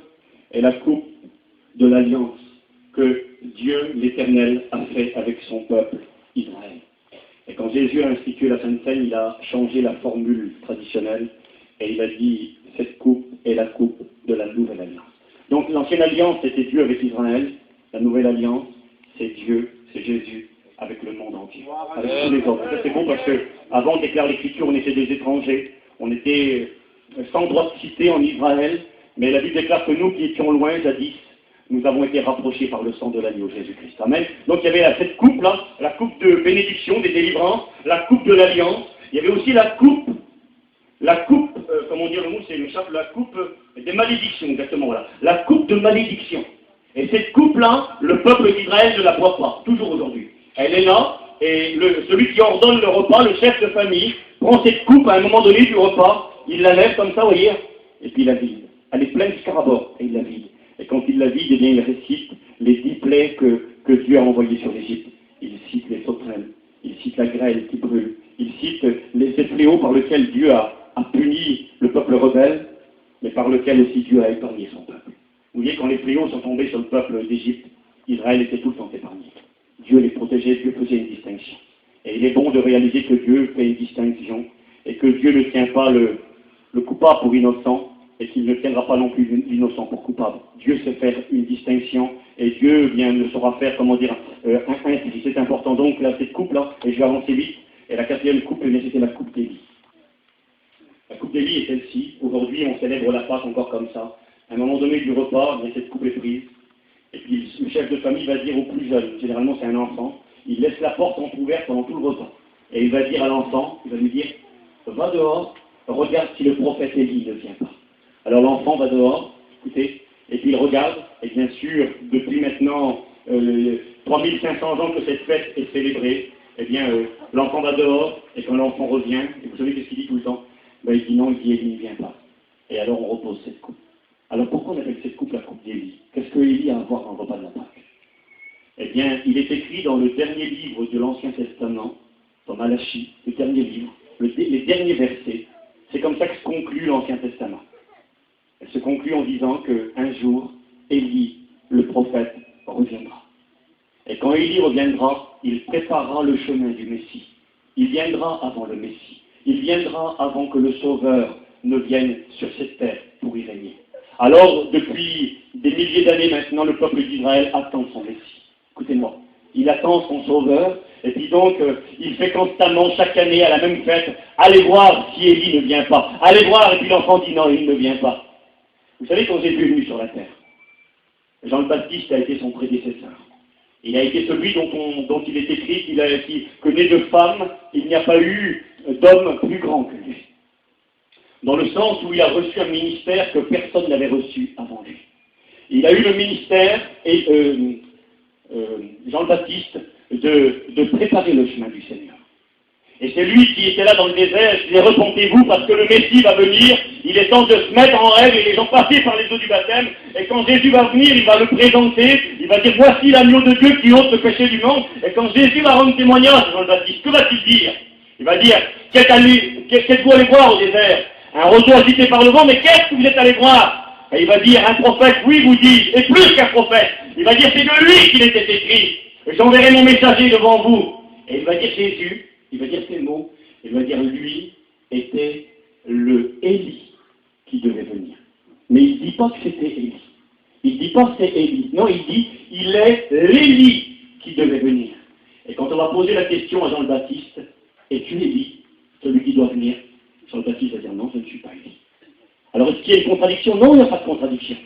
est la coupe de l'alliance que Dieu, l'Éternel, a fait avec son peuple, Israël. Et quand Jésus a institué la Sainte Seine, il a changé la formule traditionnelle et il a dit, cette coupe est la coupe de la nouvelle alliance. Donc l'ancienne alliance, c'était Dieu avec Israël. La nouvelle alliance, c'est Dieu, c'est Jésus avec le monde entier, avec tous les autres. Ça, c'est bon parce qu'avant, déclare l'Écriture, on était des étrangers, on était sans droit de cité en Israël, mais la Bible déclare que nous qui étions loin, jadis, nous avons été rapprochés par le sang de l'agneau Jésus-Christ. Amen. Donc il y avait cette coupe-là, la coupe de bénédiction, des délivrances, la coupe de l'alliance. Il y avait aussi la coupe, comment dire le mot, c'est la coupe des malédictions, exactement, voilà. La coupe de malédiction. Et cette coupe-là, le peuple d'Israël ne la boit pas, toujours aujourd'hui. Elle est là, et celui qui ordonne le repas, le chef de famille, prend cette coupe à un moment donné du repas, il la lève comme ça, vous voyez, et puis il la vide. Elle est pleine de scarabord, et il la vide. Et quand il la vide, eh bien, il récite les 10 plaies que Dieu a envoyées sur l'Égypte. Il cite les sauterelles, il cite la grêle qui brûle, il cite ces fléaux par lesquels Dieu a puni le peuple rebelle, mais par lequel aussi Dieu a épargné son peuple. Vous voyez, quand les fléaux sont tombés sur le peuple d'Égypte, Israël était tout le temps épargné. Dieu les protégeait, Dieu faisait une distinction. Et il est bon de réaliser que Dieu fait une distinction, et que Dieu ne tient pas le coupable pour innocent, et qu'il ne tiendra pas non plus l'innocent pour coupable. Dieu sait faire une distinction, et Dieu bien ne saura faire, comment dire, un tri. C'est important. Donc, là, cette coupe-là, et je vais avancer vite, et la 4e coupe, c'était la coupe d'Élie. La coupe d'Élie est celle-ci. Aujourd'hui, on célèbre la Pâque encore comme ça. À un moment donné du repas, bien, cette coupe est prise, et puis le chef de famille va dire au plus jeune, généralement c'est un enfant, il laisse la porte entrouverte pendant tout le repas. Et il va dire à l'enfant, il va lui dire, va dehors, regarde si le prophète Élie ne vient pas. Alors l'enfant va dehors, écoutez, et puis il regarde, et bien sûr, depuis maintenant 3500 ans que cette fête est célébrée, eh bien, l'enfant va dehors, et quand l'enfant revient, et vous savez qu'est-ce qu'il dit tout le temps? Ben, il dit non, il dit Élie ne vient pas. Et alors on repose cette coupe. Alors pourquoi on appelle cette coupe la coupe d'Élie? Qu'est-ce que Élie a à voir dans le repas de la Pâque? Eh bien, il est écrit dans le dernier livre de l'Ancien Testament, dans Malachie, le dernier livre, les derniers versets, C'est comme ça que se conclut l'Ancien Testament. Elle se conclut en disant qu'un jour, Élie, le prophète, reviendra. Et quand Élie reviendra, il préparera le chemin du Messie. Il viendra avant le Messie. Il viendra avant que le Sauveur ne vienne sur cette terre pour y régner. Alors, depuis des milliers d'années maintenant, le peuple d'Israël attend son Messie. Écoutez-moi, il attend son Sauveur, et puis donc, il fait constamment, chaque année, à la même fête, allez voir si Élie ne vient pas. Allez voir, et puis l'enfant dit non, il ne vient pas. Vous savez, quand Jésus est venu sur la terre, Jean le Baptiste a été son prédécesseur. Il a été celui dont il est écrit que né de femme, il n'y a pas eu d'homme plus grand que lui. Dans le sens où il a reçu un ministère que personne n'avait reçu avant lui. Il a eu le ministère, Jean le Baptiste, de préparer le chemin du Seigneur. Et c'est lui qui était là dans le désert, je disais, repentez-vous parce que le Messie va venir, il est temps de se mettre en rêve et les gens passer par les eaux du baptême, et quand Jésus va venir, il va le présenter, il va dire, voici l'agneau de Dieu qui ôte le péché du monde, et quand Jésus va rendre témoignage, Jean le Baptiste, que va-t-il dire? Il va dire, qu'êtes-vous allé voir au désert? Un roseau agité par le vent, mais qu'est-ce que vous êtes allé voir? Et il va dire, un prophète, oui, vous dites, et plus qu'un prophète. Il va dire, c'est de lui qu'il était écrit, j'enverrai mon messager devant vous. Et il va dire, Jésus, il va dire ces mots, il va dire, lui était le Élie qui devait venir. Mais il ne dit pas que c'était Élie. Il ne dit pas que c'est Élie. Non, il dit, il est l'Élie qui devait venir. Et quand on va poser la question à Jean le Baptiste, es-tu Élie, celui qui doit venir? Jean le Baptiste va dire, non, je ne suis pas Élie. Alors, est-ce qu'il y a une contradiction? Non, il n'y a pas de contradiction.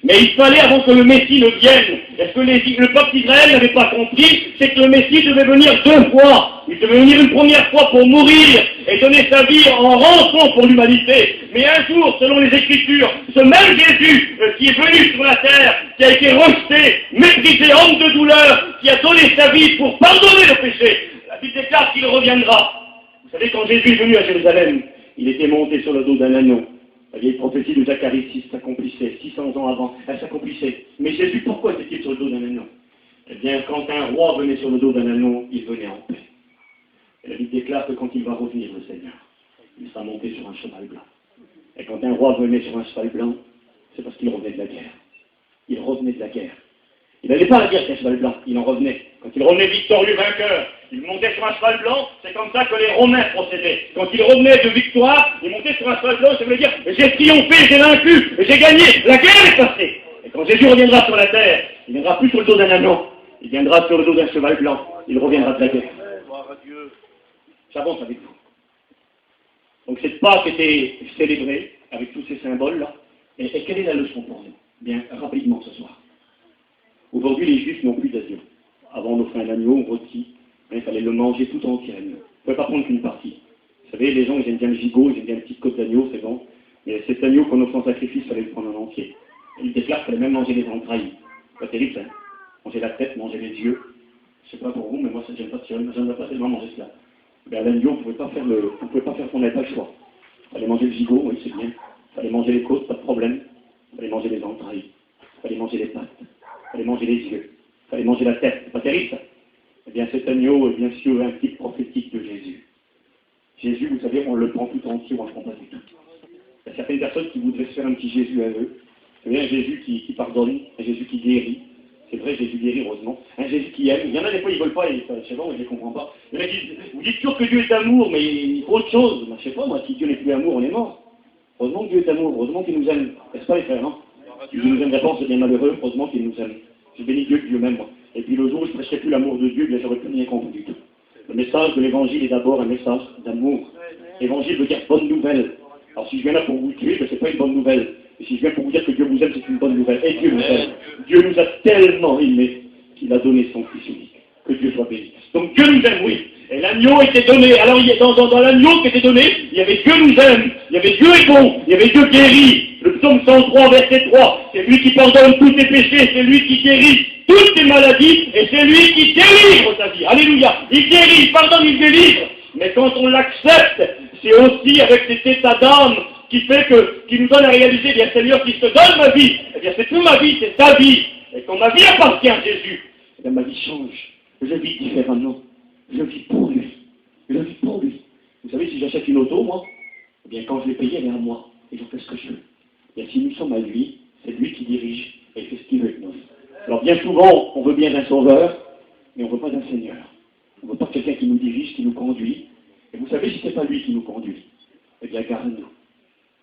Mais il fallait, avant que le Messie ne vienne, est-ce que le peuple d'Israël n'avait pas compris, c'est que le Messie devait venir deux fois. Il devait venir une première fois pour mourir et donner sa vie en rançon pour l'humanité. Mais un jour, selon les Écritures, ce même Jésus qui est venu sur la terre, qui a été rejeté, méprisé, homme de douleur, qui a donné sa vie pour pardonner le péché, la Bible déclare qu'il reviendra. Vous savez, quand Jésus est venu à Jérusalem, il était monté sur le dos d'un agneau. La vieille prophétie de Zacharie 6 s'accomplissait, 600 ans avant, elle s'accomplissait. Mais Jésus, pourquoi était-il sur le dos d'un agneau? Eh bien, quand un roi venait sur le dos d'un agneau, il venait en paix. Et la Bible déclare que quand il va revenir, le Seigneur, il sera monté sur un cheval blanc. Et quand un roi venait sur un cheval blanc, c'est parce qu'il revenait de la guerre. Il revenait de la guerre. Il n'allait pas à la guerre avec un cheval blanc, il en revenait. Quand il revenait victorieux, vainqueur, il montait sur un cheval blanc, c'est comme ça que les Romains procédaient. Quand il revenait de victoire, il montait sur un cheval blanc, ça veut dire, j'ai triomphé, j'ai vaincu, j'ai gagné, la guerre est passée. Et quand Jésus reviendra sur la terre, il ne viendra plus sur le dos d'un agneau, il viendra sur le dos d'un cheval blanc, il reviendra de la guerre. J'avance avec vous. Donc cette Pâque était célébrée avec tous ces symboles-là. Et quelle est la leçon pour nous? Bien, rapidement ce soir. Aujourd'hui, les Juifs n'ont plus d'agneau. Avant, on offrait un agneau rôti, il fallait le manger tout entier, l'agneau. On ne pouvait pas prendre qu'une partie. Vous savez, les gens, ils aiment bien le gigot, ils aiment bien une petite côte d'agneau, c'est bon. Mais cet agneau qu'on offre en sacrifice, il fallait le prendre en entier. Et il déclare qu'il fallait même manger les entrailles. C'est pas terrible, hein? Manger la tête, manger les yeux. Je ne sais pas pour vous, mais moi, j'aime pas tellement manger cela. Ben, l'agneau, on ne pouvait pas faire on n'avait pas le choix. Il fallait manger le gigot, oui, c'est bien. Il fallait manger les côtes, pas de problème. Il fallait manger les entrailles. Il fallait manger les pattes. Il fallait manger les yeux. Il fallait manger la tête. C'est pas terrible, ça? Eh bien, cet agneau est bien sûr un type prophétique de Jésus. Jésus, vous savez, on le prend tout entier, on ne le prend pas du tout. Il y a certaines personnes qui voudraient se faire un petit Jésus à eux. Vous savez, un Jésus qui pardonne, un Jésus qui guérit. C'est vrai, Jésus guérit, heureusement. Un Jésus qui aime. Il y en a des fois, ils ne veulent pas, et je sais pas, je ne les comprends pas. Vous dites toujours que Dieu est amour, mais il faut autre chose. Moi, je ne sais pas, moi, si Dieu n'est plus amour, on est mort. Heureusement que Dieu est amour, heureusement qu'il nous aime. N'est-ce pas, les frères, non? Si Dieu nous aimerait pas, c'est bien malheureux, heureusement qu'il nous aime. Je bénis Dieu que Dieu m'aime, moi. Et puis le jour où je ne prêcherai plus l'amour de Dieu, bien j'aurais plus rien compris du tout. Le message de l'évangile est d'abord un message d'amour. L'évangile veut dire bonne nouvelle. Alors si je viens là pour vous tuer, ce n'est pas une bonne nouvelle. Et si je viens pour vous dire que Dieu vous aime, c'est une bonne nouvelle. Et Dieu nous aime. Dieu nous a tellement aimés qu'il a donné son Fils unique. Que Dieu soit béni. Donc Dieu nous aime, oui. Et l'agneau était donné. Alors dans l'agneau qui était donné, il y avait Dieu nous aime. Il y avait Dieu est bon. Il y avait Dieu guérit. Le psaume 103, verset 3. C'est lui qui pardonne tous tes péchés. C'est lui qui guérit toutes tes maladies. Et c'est lui qui délivre ta vie. Alléluia. Il guérit, il pardonne, il délivre. Mais quand on l'accepte, c'est aussi avec cet état d'âme qui nous donne à réaliser, bien Seigneur, qui te donne ma vie. Eh bien, c'est toute ma vie, c'est ta vie. Et quand ma vie appartient à Jésus, eh bien, ma vie change. Je vis différemment. Je vis pour lui. Je vis pour lui. Vous savez, si j'achète une auto, moi, Eh bien, quand je l'ai payé, elle est à moi, et je fais ce que je veux. Et si nous sommes à lui, c'est lui qui dirige, et il fait ce qu'il veut avec nous. Alors bien souvent, on veut bien un sauveur, mais on ne veut pas d'un Seigneur. On ne veut pas quelqu'un qui nous dirige, qui nous conduit. Et vous savez, si ce n'est pas lui qui nous conduit, eh bien, garde-nous.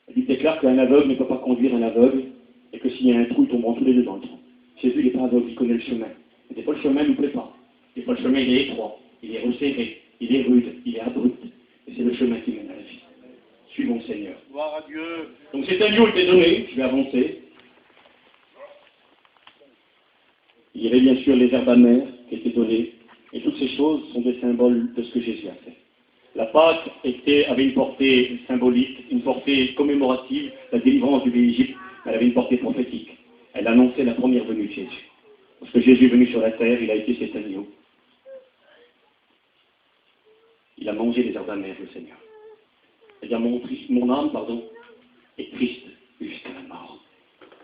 La Bible déclare qu'un aveugle ne peut pas conduire un aveugle, et que s'il y a un trou, ils tomberont tous les deux dans le trou. Jésus, il n'est pas aveugle, il connaît le chemin. Et des fois, le chemin ne nous plaît pas. Des fois, le chemin, il est étroit, il est resserré, il est rude, il est abrupt. Et c'est le chemin qui mène à la vie. Suivons le Seigneur.
Gloire à Dieu.
Donc cet agneau était donné, je vais avancer. Il y avait bien sûr les herbes amères qui étaient données, et toutes ces choses sont des symboles de ce que Jésus a fait. La Pâque avait une portée symbolique, une portée commémorative, la délivrance du pays d'Égypte, elle avait une portée prophétique. Elle annonçait la première venue de Jésus. Parce que Jésus est venu sur la terre, il a été cet agneau. Il a mangé les herbes amères, le Seigneur. C'est-à-dire mon âme, est triste jusqu'à la mort.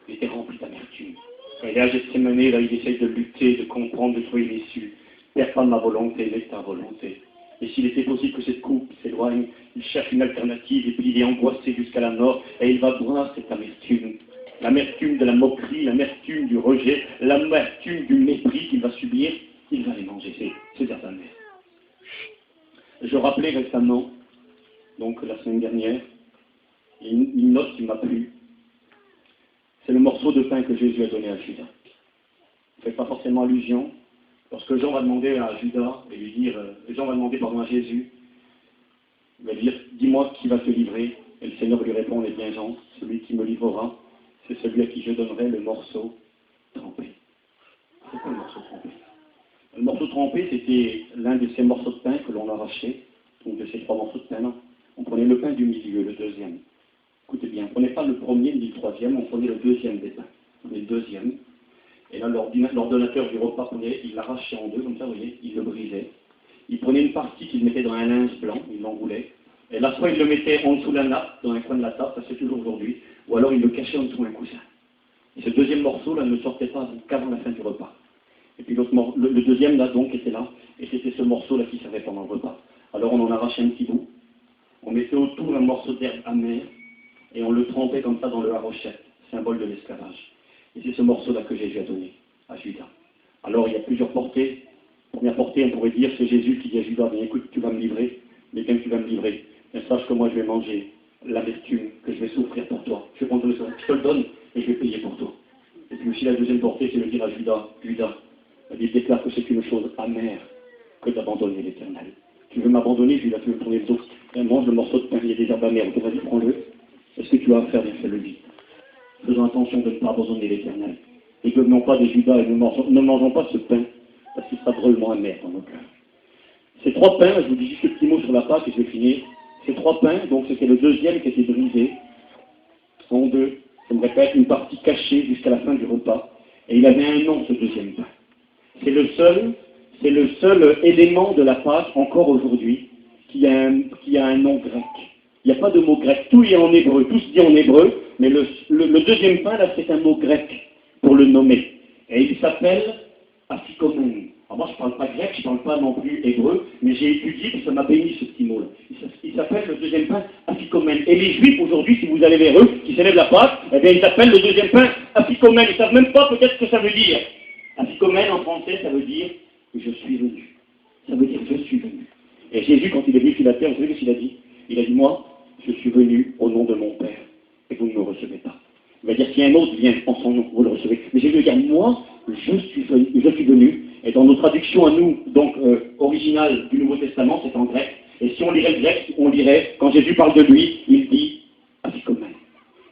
Il était rempli d'amertume. Quand il est à Gethsémane, là, il essaye de lutter, de comprendre, de trouver l'issue. Père, pas de ma volonté, mais de ta volonté. Et s'il était possible que cette coupe s'éloigne, il cherche une alternative, et puis il est angoissé jusqu'à la mort, et il va boire cette amertume. L'amertume de la moquerie, l'amertume du rejet, l'amertume du mépris qu'il va subir, il va les manger, ces herbes amères. Je rappelais récemment, donc la semaine dernière, une note qui m'a plu. C'est le morceau de pain que Jésus a donné à Judas. Il ne fait pas forcément allusion. Lorsque Jean va demander à Judas, et lui dire, Jean va demander à Jésus, il va dire, dis-moi qui va te livrer. Et le Seigneur lui répond, eh bien Jean, celui qui me livrera, c'est celui à qui je donnerai le morceau trempé. C'est quoi le morceau trempé? Le morceau trempé, c'était l'un de ces morceaux de pain que l'on arrachait, donc de ces 3 morceaux de pain. On prenait le pain du milieu, le deuxième. Écoutez bien, on ne prenait pas le premier ni le troisième, on prenait le deuxième des pains. On prenait le deuxième. Et là, l'ordonnateur du repas, il l'arrachait en deux, comme ça, vous voyez, il le brisait. Il prenait une partie qu'il mettait dans un linge blanc, il l'enroulait. Et là, soit il le mettait en dessous de la nappe, dans un coin de la table, ça c'est toujours aujourd'hui, ou alors il le cachait en dessous d'un coussin. Et ce deuxième morceau, là, ne sortait pas qu'avant la fin du repas. Et puis le deuxième, là, donc, était là, et c'était ce morceau-là qui servait pendant le repas. Alors on en arrachait un petit bout, on mettait autour un morceau d'herbe amère, et on le trempait comme ça dans le harochette, symbole de l'esclavage. Et c'est ce morceau-là que Jésus a donné à Judas. Alors il y a plusieurs portées. Première portée, on pourrait dire, c'est Jésus qui dit à Judas, bien écoute, tu vas me livrer, mais quand tu vas me livrer, mais sache que moi je vais manger l'amertume, que je vais souffrir pour toi. Je te le donne, et je vais payer pour toi. Et puis aussi la deuxième portée, c'est de dire à Judas, la Bible déclare que c'est une chose amère que d'abandonner l'Éternel. Tu veux m'abandonner, Judas, tu veux tourner le dos, et mange le morceau de pain, il y a des herbes amères, donc vas-y, prends-le. Est-ce que tu as à faire, bien fais-le vite. Faisons attention de ne pas abandonner l'Éternel. Et devenons pas des Judas et ne mangeons pas ce pain, parce qu'il sera drôlement amer dans nos cœurs. Ces 3 pains, je vous dis juste un petit mot sur la Pâque et je vais finir. Ces 3 pains, donc c'était le deuxième qui était brisé en deux. Je me répète, une partie cachée jusqu'à la fin du repas. Et il avait un nom, ce deuxième pain. C'est le seul élément de la Pâque, encore aujourd'hui, qui a un nom grec. Il n'y a pas de mot grec. Tout est en hébreu. Tout se dit en hébreu. Mais le deuxième pain, là, c'est un mot grec pour le nommer. Et il s'appelle aphikomène. Alors moi, je ne parle pas grec, je ne parle pas non plus hébreu, mais j'ai étudié et ça m'a béni ce petit mot-là. Il s'appelle le deuxième pain aphikomène. Et les Juifs, aujourd'hui, si vous allez vers eux, qui célèbrent la Pâque, eh bien, ils s'appellent le deuxième pain aphikomène. Ils ne savent même pas peut-être ce que ça veut dire. Aphikomène, en français, ça veut dire « je suis venu ». Ça veut dire « je suis venu ». Et Jésus, quand il est venu sur la terre, vous savez ce qu'il a dit? Il a dit « moi, je suis venu au nom de mon Père, et vous ne me recevez pas. » Il va dire, si un autre vient en son nom, vous le recevez. Mais Jésus dit, moi, je suis venu, et dans nos traductions à nous, donc originales du Nouveau Testament, c'est en grec. Et si on lirait le grec, on lirait, quand Jésus parle de lui, il dit aphikomène.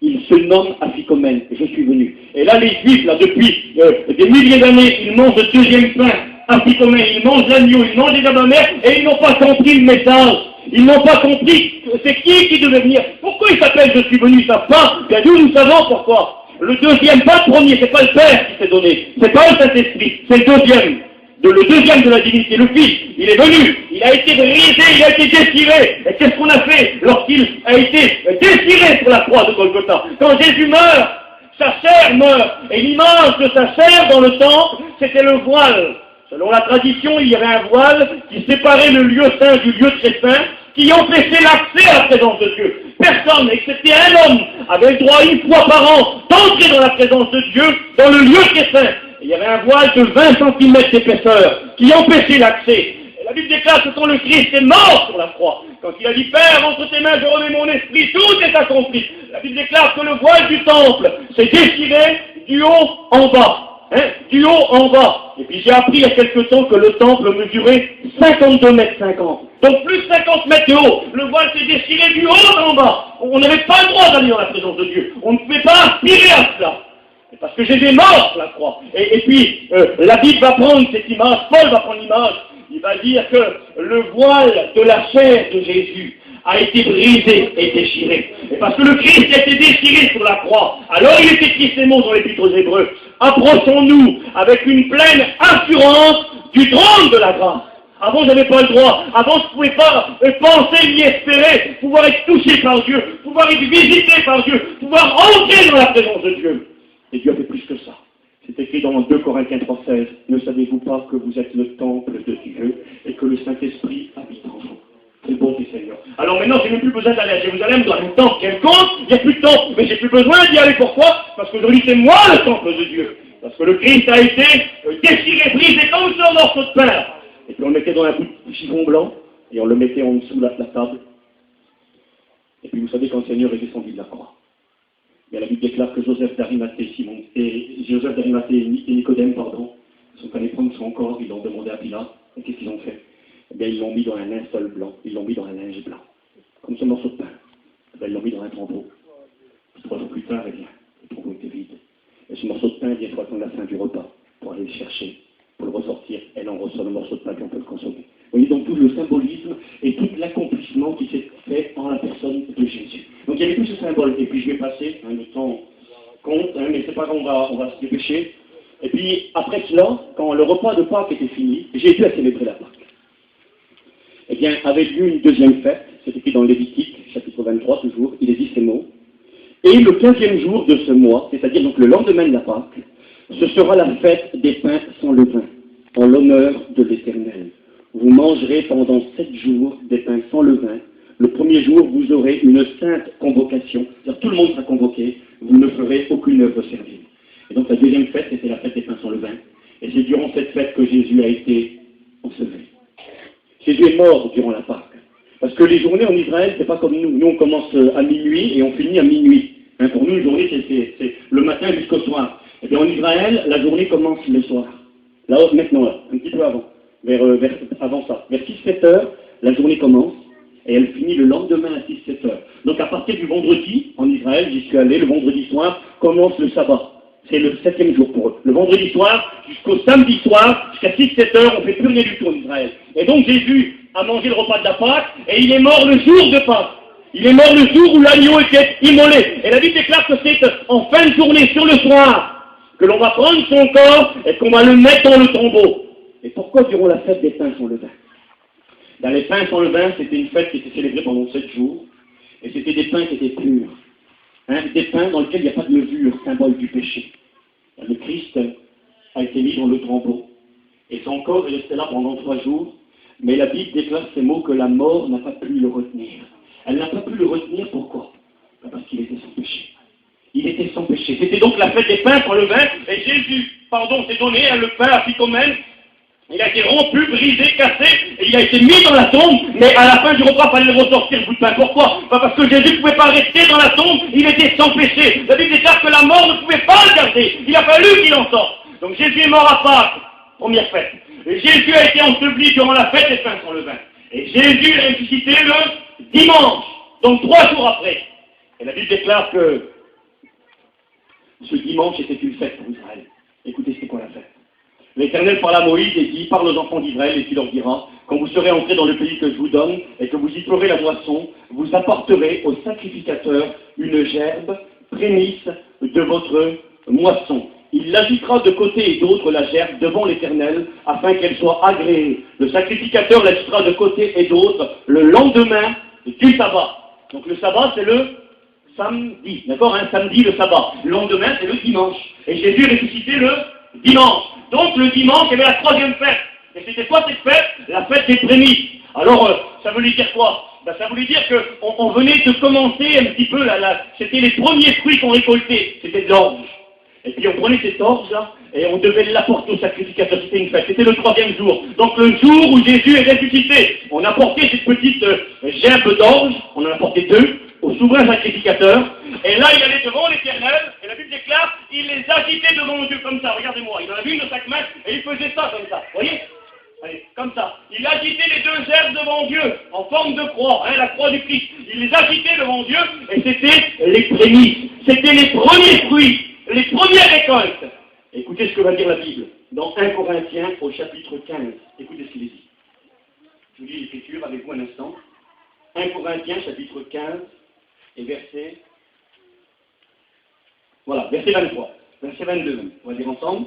Il se nomme aphikomène, je suis venu. Et là, les Juifs, là, depuis des milliers d'années, ils mangent le deuxième pain, aphikomène, ils mangent l'agneau, ils mangent les herbes amères, et ils n'ont pas compris le message. Ils n'ont pas compris c'est qui devait venir. Pourquoi il s'appelle je suis venu, ça pas? Bien nous savons pourquoi. Le deuxième, pas le premier, c'est pas le Père qui s'est donné, c'est pas le Saint-Esprit, c'est le deuxième. Le deuxième de la divinité, le Fils, il est venu, il a été brisé, il a été déchiré. Et qu'est-ce qu'on a fait lorsqu'il a été déchiré sur la croix de Golgotha? Quand Jésus meurt, sa chair meurt, et l'image de sa chair dans le temple, c'était le voile. Selon la tradition, il y avait un voile qui séparait le lieu saint du lieu très saint, qui empêchaient l'accès à la présence de Dieu. Personne, excepté un homme, avait le droit une fois par an d'entrer dans la présence de Dieu, dans le lieu très saint. Et il y avait un voile de 20 cm d'épaisseur qui empêchait l'accès. Et la Bible déclare que quand le Christ est mort sur la croix, quand il a dit « Père, entre tes mains je remets mon esprit, tout est accompli », la Bible déclare que le voile du temple s'est déchiré du haut en bas. Du haut en bas. Et puis j'ai appris il y a quelque temps que le temple mesurait 52 mètres 50. Donc plus 50 mètres de haut. Le voile s'est déchiré du haut en bas. On n'avait pas le droit d'aller dans la présence de Dieu. On ne pouvait pas aspirer à cela. C'est parce que Jésus est mort sur la croix. Et puis la Bible va prendre cette image, Paul va prendre l'image. Il va dire que le voile de la chair de Jésus a été brisé et déchiré. Et parce que le Christ a été déchiré sur la croix, alors il est écrit ces mots dans l'Épître aux Hébreux. Approchons-nous avec une pleine assurance du trône de la grâce. Avant, je n'avais pas le droit. Avant, je ne pouvais pas penser ni espérer pouvoir être touché par Dieu, pouvoir être visité par Dieu, pouvoir entrer dans la présence de Dieu. Et Dieu a fait plus que ça. C'est écrit dans 2 Corinthiens 3,16. Ne savez-vous pas que vous êtes le temple de Dieu et que le Saint-Esprit habite en vous? C'est bon, Seigneur. Alors maintenant, je n'ai même plus besoin d'aller à Jérusalem dans un temple quelconque. Il n'y a plus de temple. Mais j'ai plus besoin d'y aller. Pourquoi? Parce qu'aujourd'hui, c'est moi le temple de Dieu. Parce que le Christ a été déchiré, brisé comme sur un morceau de pain. Et puis on le mettait dans un bout de chiffon blanc et on le mettait en dessous de la table. Et puis vous savez, quand le Seigneur est descendu de la croix, mais la Bible déclare que Joseph d'Arimathée et Nicodème, sont allés prendre son corps, ils l'ont demandé à Pilate. Et qu'est-ce qu'ils ont fait? Eh bien, ils l'ont mis dans un linceul blanc, ils l'ont mis dans un linge blanc, comme ce morceau de pain. Eh bien, ils l'ont mis dans un tombeau. 3 jours plus tard, eh bien, le tombeau était vide. Et ce morceau de pain vient pour attendre la fin du repas, pour aller le chercher, pour le ressortir. Elle en ressort le morceau de pain qu'on peut le consommer. Vous voyez donc tout le symbolisme et tout l'accomplissement qui s'est fait en la personne de Jésus. Donc il y avait tout ce symbole. Et puis je vais passer, le temps compte, mais c'est pas grave, on va se dépêcher. Et puis après cela, quand le repas de Pâques était fini, j'ai été à célébrer la Pâque. Eh bien, avait lieu une deuxième fête, c'est écrit dans le Lévitique, chapitre 23 toujours, il est dit ces mots. Et le 15e jour de ce mois, c'est-à-dire donc le lendemain de la Pâque, ce sera la fête des pains sans levain, en l'honneur de l'Éternel. Vous mangerez pendant 7 jours des pains sans levain. Le premier jour, vous aurez une sainte convocation, c'est-à-dire tout le monde sera convoqué, vous ne ferez aucune œuvre servile. Et donc la deuxième fête, c'était la fête des pains sans levain. Et c'est durant cette fête que Jésus a été enseveli. Jésus est mort durant la Pâque. Parce que les journées en Israël, c'est pas comme nous. Nous, on commence à minuit et on finit à minuit. Pour nous, une journée, c'est le matin jusqu'au soir. Et bien en Israël, la journée commence le soir. Là, maintenant, là, un petit peu avant. Avant ça. Vers 6-7 heures, la journée commence et elle finit le lendemain à 6-7 heures. Donc à partir du vendredi, en Israël, j'y suis allé, le vendredi soir, commence le sabbat. C'est le 7e jour pour eux. Le vendredi soir, jusqu'au samedi soir, jusqu'à 6-7 heures, on ne fait plus rien du tout en Israël. Et donc Jésus a mangé le repas de la Pâque, et il est mort le jour de Pâques. Il est mort le jour où l'agneau était immolé. Et la Bible déclare que c'est en fin de journée, sur le soir, que l'on va prendre son corps et qu'on va le mettre dans le tombeau. Et pourquoi durant la fête des pains sans levain? Dans les pains sans levain, c'était une fête qui était célébrée pendant 7 jours, et c'était des pains qui étaient purs. Des pains dans lesquels il n'y a pas de levure, symbole du péché. Le Christ a été mis dans le tombeau. Et son corps est resté là pendant 3 jours. Mais la Bible déclare ces mots que la mort n'a pas pu le retenir. Elle n'a pas pu le retenir, pourquoi? Parce qu'il était sans péché. Il était sans péché. C'était donc la fête des pains sans levain. Et Jésus, s'est donné le pain à Picomène. Il a été rompu, brisé, cassé, et il a été mis dans la tombe, mais à la fin du repas, il fallait le ressortir le bout de pain. Pourquoi? Parce que Jésus ne pouvait pas rester dans la tombe, il était sans péché. La Bible déclare que la mort ne pouvait pas le garder, il a fallu qu'il en sorte. Donc Jésus est mort à Pâques, première fête. Et Jésus a été enseveli durant la fête des pains sans levain. Et Jésus est ressuscité le dimanche, donc 3 jours après. Et la Bible déclare que ce dimanche était une fête pour Israël. Écoutez, c'est quoi la fête? L'Éternel parla à Moïse et dit, parle aux enfants d'Israël et tu leur diras, quand vous serez entrés dans le pays que je vous donne et que vous y ferez la moisson, vous apporterez au sacrificateur une gerbe, prémisse de votre moisson. Il l'agitera de côté et d'autre la gerbe devant l'Éternel afin qu'elle soit agréée. Le sacrificateur l'agitera de côté et d'autre le lendemain du sabbat. Donc le sabbat c'est le samedi, d'accord, samedi le sabbat. Le lendemain c'est le dimanche. Et Jésus est ressuscité le dimanche. Donc le dimanche, il y avait la 3e fête. Et c'était quoi cette fête? La fête des prémices. Alors, ça veut lui dire quoi?
Ben, ça voulait dire qu'on venait de commencer un petit peu, c'était les premiers fruits qu'on récoltait, c'était de l'orge. Et puis on prenait cette orge-là, et on devait l'apporter au sacrificateur, c'était une fête, c'était le 3e jour. Donc le jour où Jésus est ressuscité, on apportait cette petite gerbe d'orge, on en apportait 2, au souverain sacrificateur, et là il allait devant l'Éternel, et la Bible déclare, il les agitait devant Dieu comme ça, regardez-moi, il en avait une de chaque main, et il faisait ça comme ça, voyez? Allez, comme ça. Il agitait les 2 gerbes devant Dieu, en forme de croix, la croix du Christ. Il les agitait devant Dieu, et c'était les prémices, c'était les premiers fruits, les premières récoltes. Écoutez ce que va dire la Bible, dans 1 Corinthiens au chapitre 15. Écoutez ce qu'il est dit. Je vous lis l'écriture avec vous un instant. 1 Corinthiens chapitre 15 et verset... Voilà, verset 23. Verset 22, on va dire ensemble.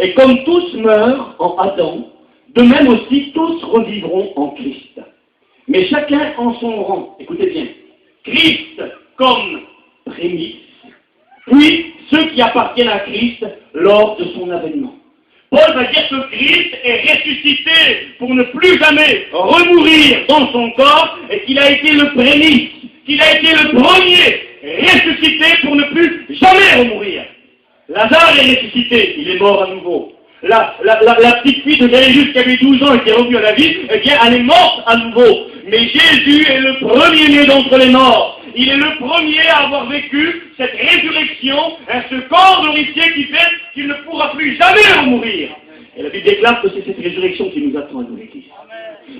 Et comme tous meurent en Adam, de même aussi tous revivront en Christ. Mais chacun en son rang. Écoutez bien. Christ comme prémisse, puis ceux qui appartiennent à Christ lors de son avènement. Paul va dire que Christ est ressuscité pour ne plus jamais remourir dans son corps et qu'il a été le prémisse, qu'il a été le premier ressuscité pour ne plus jamais remourir. Lazare est ressuscité, il est mort à nouveau. La petite fille de Jairus qui avait 12 ans et qui est revenue à la vie, eh bien, elle est morte à nouveau. Mais Jésus est le premier-né d'entre les morts. Il est le premier à avoir vécu cette résurrection, ce corps glorifié qui fait qu'il ne pourra plus jamais remourir. Et la Bible déclare que c'est cette résurrection qui nous attend à nous l'Église.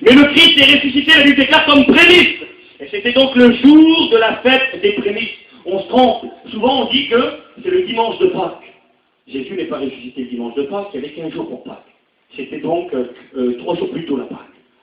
Mais le Christ est ressuscité, la Bible déclare comme prémisse. Et c'était donc le jour de la fête des prémices. On se trompe. Souvent on dit que c'est le dimanche de Pâques. Jésus n'est pas ressuscité le dimanche de Pâques, il y avait 15 jours pour Pâques. C'était donc 3 jours plus tôt la Pâques.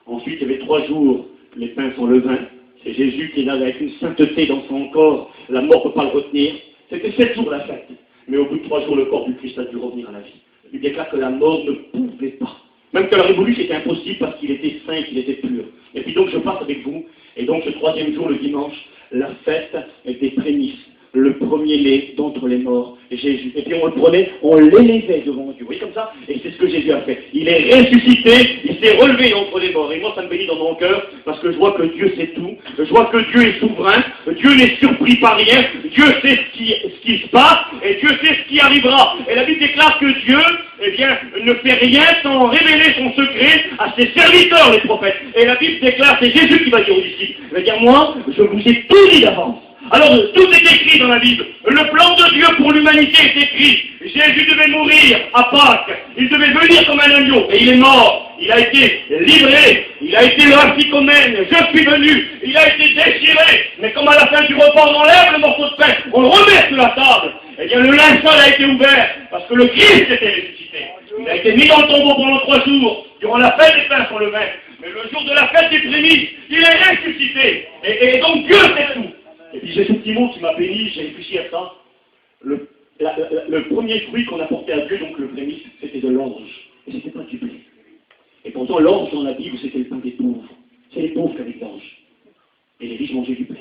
Ensuite, il y avait 3 jours, les pains sans levain. C'est Jésus qui est là avec une sainteté dans son corps, la mort ne peut pas le retenir. C'était 7 jours la fête. Mais au bout de 3 jours, le corps du Christ a dû revenir à la vie. Il déclare que la mort ne pouvait pas. Même que la révolu, c'était impossible parce qu'il était saint, qu'il était pur. Et puis donc je passe avec vous, et donc ce 3e jour, le dimanche, la fête des prémices. Le premier-né d'entre les morts, Jésus. Et puis on le prenait, on l'élevait devant Dieu. Vous voyez comme ça? Et c'est ce que Jésus a fait. Il est ressuscité, il s'est relevé entre les morts. Et moi ça me bénit dans mon cœur, parce que je vois que Dieu sait tout. Je vois que Dieu est souverain. Dieu n'est surpris par rien. Dieu sait ce qui se passe, et Dieu sait ce qui arrivera. Et la Bible déclare que Dieu, eh bien, ne fait rien sans révéler son secret à ses serviteurs, les prophètes. Et la Bible déclare, c'est Jésus qui va dire aux disciples, il va dire, moi, je vous ai tout dit d'avance. Alors, tout est écrit dans la Bible. Le plan de Dieu pour l'humanité est écrit. Jésus devait mourir à Pâques. Il devait venir comme un agneau. Et il est mort. Il a été livré. Il a été le afficomène. Je suis venu. Il a été déchiré. Mais comme à la fin du repas, on enlève le morceau de pain, on le remet sur la table. Eh bien, le linceul a été ouvert. Parce que le Christ était ressuscité. Il a été mis dans le tombeau pendant 3 jours. Durant la fête des pains sans levain. Mais le jour de la fête des prémices, il est ressuscité. Et donc Dieu sait tout. Et puis j'ai ce petit mot qui m'a béni, j'ai réfléchi à ça. Le premier fruit qu'on apportait à Dieu, donc le prémisse, c'était de l'orge. Et c'était pas du blé. Et pourtant l'orge dans la Bible, c'était le pain des pauvres. C'est les pauvres qui avaient de l'orge. Et les riches mangeaient du blé.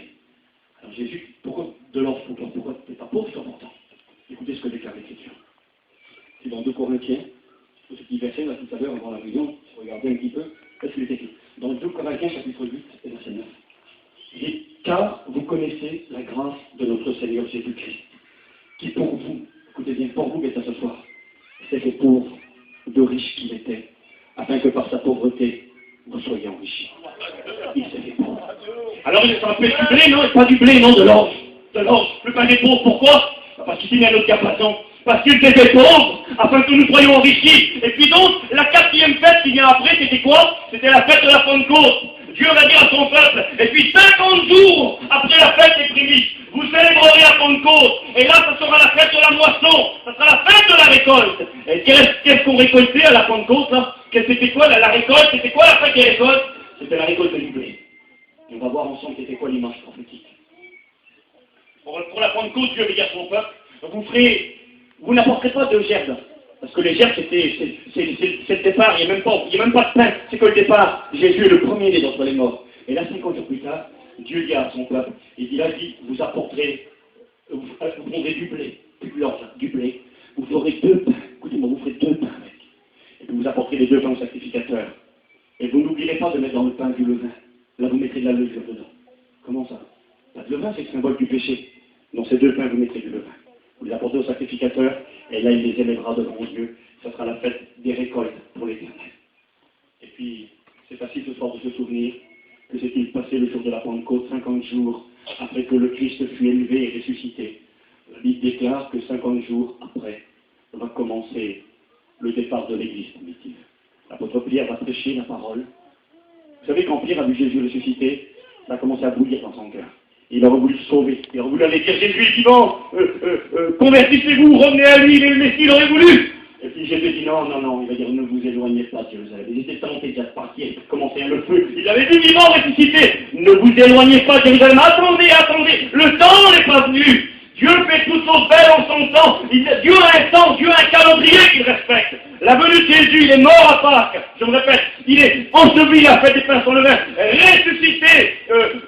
Alors Jésus, pourquoi de l'orge pour toi? Pourquoi t'es pas pauvre, c'est important? Écoutez ce que déclare l'Écriture. C'est dans 2 Corinthiens, ce petit verset là tout à l'heure avant la réunion, si vous regardez un petit peu, qu'est-ce qu'il est écrit? Dans 2 Corinthiens chapitre 8 et verset 9. Il dit, car vous connaissez la grâce de notre Seigneur Jésus-Christ, qui pour vous, écoutez bien, pour vous qui êtes à ce soir, s'est fait pauvre, de riche qu'il était, afin que par sa pauvreté, vous soyez enrichis. Il s'est fait pauvre. Alors il s'en fait du blé, non? Pas du blé, non, de l'orge. De l'orge, le pain des pauvres, pourquoi? Parce qu'il s'est mis à notre diapason. Parce qu'il était pauvre, afin que nous soyons enrichis. Et puis donc, la 4e fête qui vient après, c'était quoi? C'était la fête de la Pentecôte. Dieu va dire à son peuple, et puis 50 jours après la fête des prémices, vous célébrerez la Pentecôte, et là, ça sera la fête de la moisson, ça sera la fête de la récolte. Et qu'est-ce qu'on récoltait à la Pentecôte, là? C'était quoi la récolte? C'était quoi la fête des récoltes? C'était la récolte du blé. Et on va voir ensemble c'était quoi l'image prophétique. Pour la Pentecôte, Dieu va dire à son peuple, vous n'apporterez pas de gerbes. Parce que les gerbes, c'est le départ, il n'y a même pas de pain, c'est que le départ. Jésus est le premier-né d'entre les morts. Et là, 50 jours plus tard, Dieu dit à son peuple, il a dit, vous apporterez, vous prendrez du blé, du blé, vous ferez 2 pains, écoutez-moi, vous ferez 2 pains avec. Et puis vous apporterez les 2 pains au sacrificateur. Et vous n'oublierez pas de mettre dans le pain du levain. là vous mettrez de la levure dedans. Comment ça? Pas de levain, c'est le symbole du péché. Dans ces 2 pains, vous mettrez du levain. Vous les apportez au sacrificateur, et là il les élèvera devant Dieu. Ça sera la fête des récoltes pour l'Éternel. Et puis, c'est facile ce soir de se souvenir que s'est-il passé le jour de la Pentecôte, 50 jours après que le Christ fut élevé et ressuscité. La Bible déclare que 50 jours après va commencer le départ de l'Église primitive. L'apôtre Pierre va prêcher la parole. Vous savez, quand Pierre a vu Jésus ressuscité, ça a commencé à bouillir dans son cœur. Il aurait voulu se sauver. Il aurait voulu aller dire Jésus est vivant, convertissez-vous, revenez à lui, le Messie, il aurait voulu. Et puis Jésus dit non, non, non, il va dire ne vous éloignez pas de Jérusalem. Ils étaient tentés déjà de partir, de commencer le feu. Il avait dit vivant, ressuscité. Ne vous éloignez pas de Jérusalem. Attendez, attendez, le temps n'est pas venu. Dieu fait toutes choses belles en son temps. Dieu a un temps, Dieu a un calendrier qu'il respecte. La venue de Jésus, il est mort à Pâques. Je me répète, il est enseveli à la fête des pains sans levain, ressuscité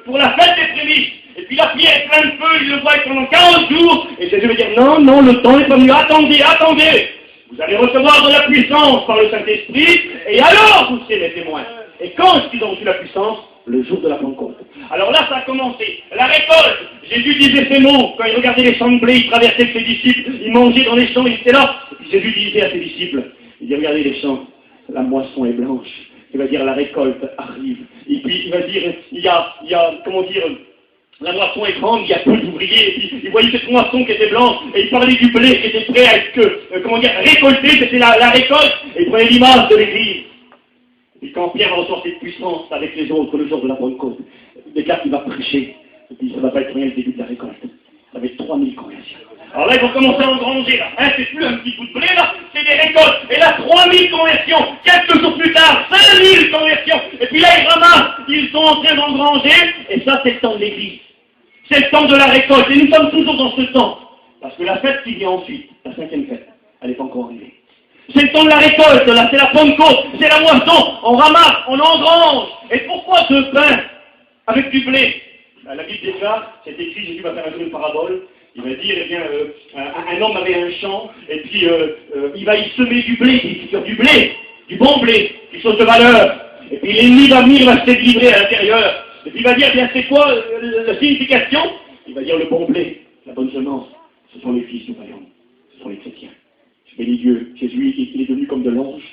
pour la fête des prémices. Et puis la pierre est pleine de feu, il le voit pendant 40 jours. Et Jésus va dire non, non, le temps n'est pas venu. Attendez, attendez. Vous allez recevoir de la puissance par le Saint-Esprit, et alors vous serez mes témoins. Et quand est-ce qu'ils ont reçu la puissance? Le jour de la Pentecôte. Alors là, ça a commencé. La récolte. Jésus disait ces mots. Quand il regardait les champs de blé, il traversait avec ses disciples, il mangeait dans les champs, il était là. Et puis Jésus disait à ses disciples, il dit, regardez les champs, la moisson est blanche. Il va dire, la récolte arrive. Et puis il va dire, il y a comment dire, la moisson est grande, il y a peu d'ouvriers, et puis il voyait cette moisson qui était blanche, et il parlait du blé qui était prêt à être récolté, c'était la récolte, et il prenait l'image de l'église. Et quand Pierre va ressortir de puissance avec les autres le jour de la Pentecôte, il déclare qu'il va prêcher, et puis ça ne va pas être rien le début de la récolte. Ça va être 3000 conversions. Alors là, ils vont commencer à engranger, là. Hein, c'est plus un petit bout de blé, là, c'est des récoltes. Et là, 3000 conversions. Quelques jours plus tard, 5000 conversions. Et puis là, ils ramassent, ils sont en train d'engranger, et ça, c'est le temps de l'église. C'est le temps de la récolte, et nous sommes toujours dans ce temps. Parce que la fête qui vient ensuite, la 5e fête, elle n'est pas encore arrivée. C'est le temps de la récolte, là, c'est la Pentecôte, c'est la moisson, on ramasse, on engrange. Et pourquoi 2 pains avec du blé? La Bible déclare, c'est écrit, Jésus va faire un jour une parabole, il va dire, eh bien, un homme avait un champ, et puis il va y semer du blé, du bon blé, quelque chose de valeur. Et puis l'ennemi va venir, il va se délivrer à l'intérieur. Et puis il va dire, eh bien, c'est quoi la signification? Il va dire, le bon blé, la bonne semence, ce sont les fils du royaume, ce sont les chrétiens. Je bénis Dieu, Jésus, il est devenu comme de l'ange,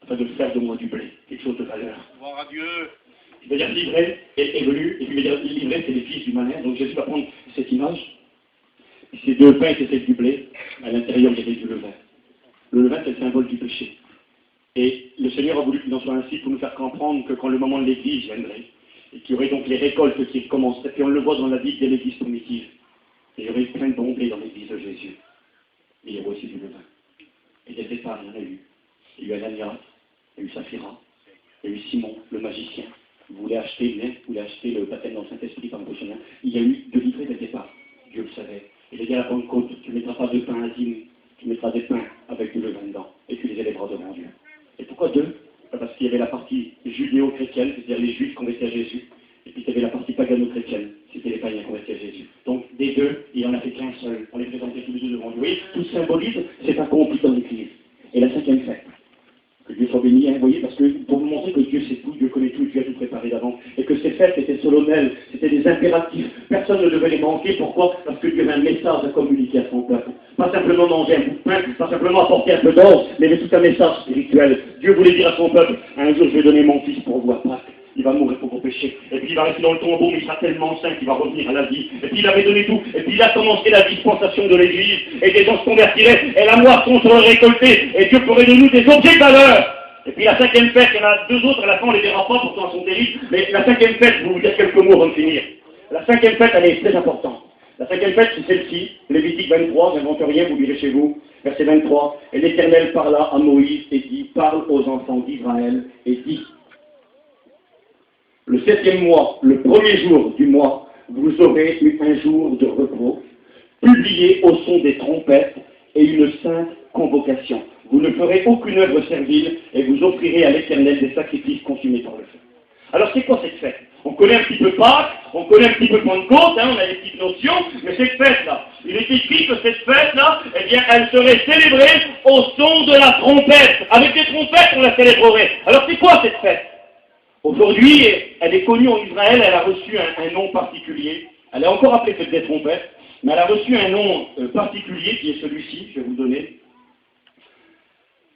afin de faire de moi du blé, quelque chose de valeur.
Gloire à Dieu.
Il va dire livré est venu, et puis il va dire livré, c'est les fils du malin. Donc Jésus va prendre cette image, et ces 2 pains c'était du blé, à l'intérieur il y avait du levain. Le levain c'est le symbole du péché. Et le Seigneur a voulu qu'il en soit ainsi pour nous faire comprendre que quand le moment de l'église viendrait, et qu'il y aurait donc les récoltes qui commenceraient, puis on le voit dans la Bible de l'église primitive, et il y aurait plein de bons blés dans l'église de Jésus. Mais il y aurait aussi du levain. Et dès le départ, il y en a eu. Il y a eu Ananias, il y a eu Saphira, il y a eu Simon, le magicien. Vous voulez acheter le baptême dans le Saint-Esprit par un poissonnier. Il y a eu de livrés dès le départ. Dieu le savait. Il a dit à la Pentecôte, tu ne mettras pas de pain intime, tu mettras des pains avec du levain dedans, et tu les élèveras devant Dieu. Et pourquoi 2? Parce qu'il y avait la partie judéo-chrétienne, c'est-à-dire les juifs convertis à Jésus, et puis il y avait la partie pagano-chrétienne, c'était les païens convertis à Jésus. Donc des 2, il en a fait qu'un seul. On les présentait tous les 2 devant Dieu. Oui, tout symbolise, c'est accompli dans l'Église. Et la 5e fête. Que Dieu soit béni, hein, vous voyez, parce que pour vous montrer que Dieu sait tout, Dieu connaît tout, Dieu a tout préparé d'avance, et que ces fêtes étaient solennelles, c'était des impératifs, personne ne devait les manquer. Pourquoi? Parce que Dieu avait un message à communiquer à son peuple. Pas simplement manger un bout de pain, pas simplement apporter un peu d'or, mais tout un message spirituel. Dieu voulait dire à son peuple, un jour je vais donner mon fils pour vous à Pâques. Il va mourir pour vos péchés. Et puis il va rester dans le tombeau, mais il sera tellement saint qu'il va revenir à la vie. Et puis il avait donné tout. Et puis il a commencé la dispensation de l'Église. Et des gens se convertiraient. Et la moisson serait récoltée. Et Dieu ferait de nous des objets de valeur. Et puis la 5e fête, il y en a 2 autres, à la fin on les verra pas, pourtant elles sont terribles. Mais la 5e fête, je vais vous dire quelques mots avant de finir. La 5e fête, elle est très importante. La 5e fête, c'est celle-ci. Lévitique 23, j'invente rien, vous lirez chez vous. Verset 23. Et l'Éternel parla à Moïse et dit, parle aux enfants d'Israël et dit, le 7e mois, le 1er jour du mois, vous aurez eu un jour de repos, publié au son des trompettes et une sainte convocation. Vous ne ferez aucune œuvre servile et vous offrirez à l'Éternel des sacrifices consumés par le feu. Alors c'est quoi cette fête? On connaît un petit peu Pâques, on connaît un petit peu Pentecôte, hein, on a des petites notions, mais cette fête-là, il est écrit que cette fête-là, eh bien, elle serait célébrée au son de la trompette. Avec des trompettes, on la célébrerait. Alors c'est quoi cette fête? Aujourd'hui, elle est connue en Israël, elle a reçu un nom particulier. Elle est encore appelée fête des trompettes, mais elle a reçu un nom particulier qui est celui-ci, je vais vous le donner.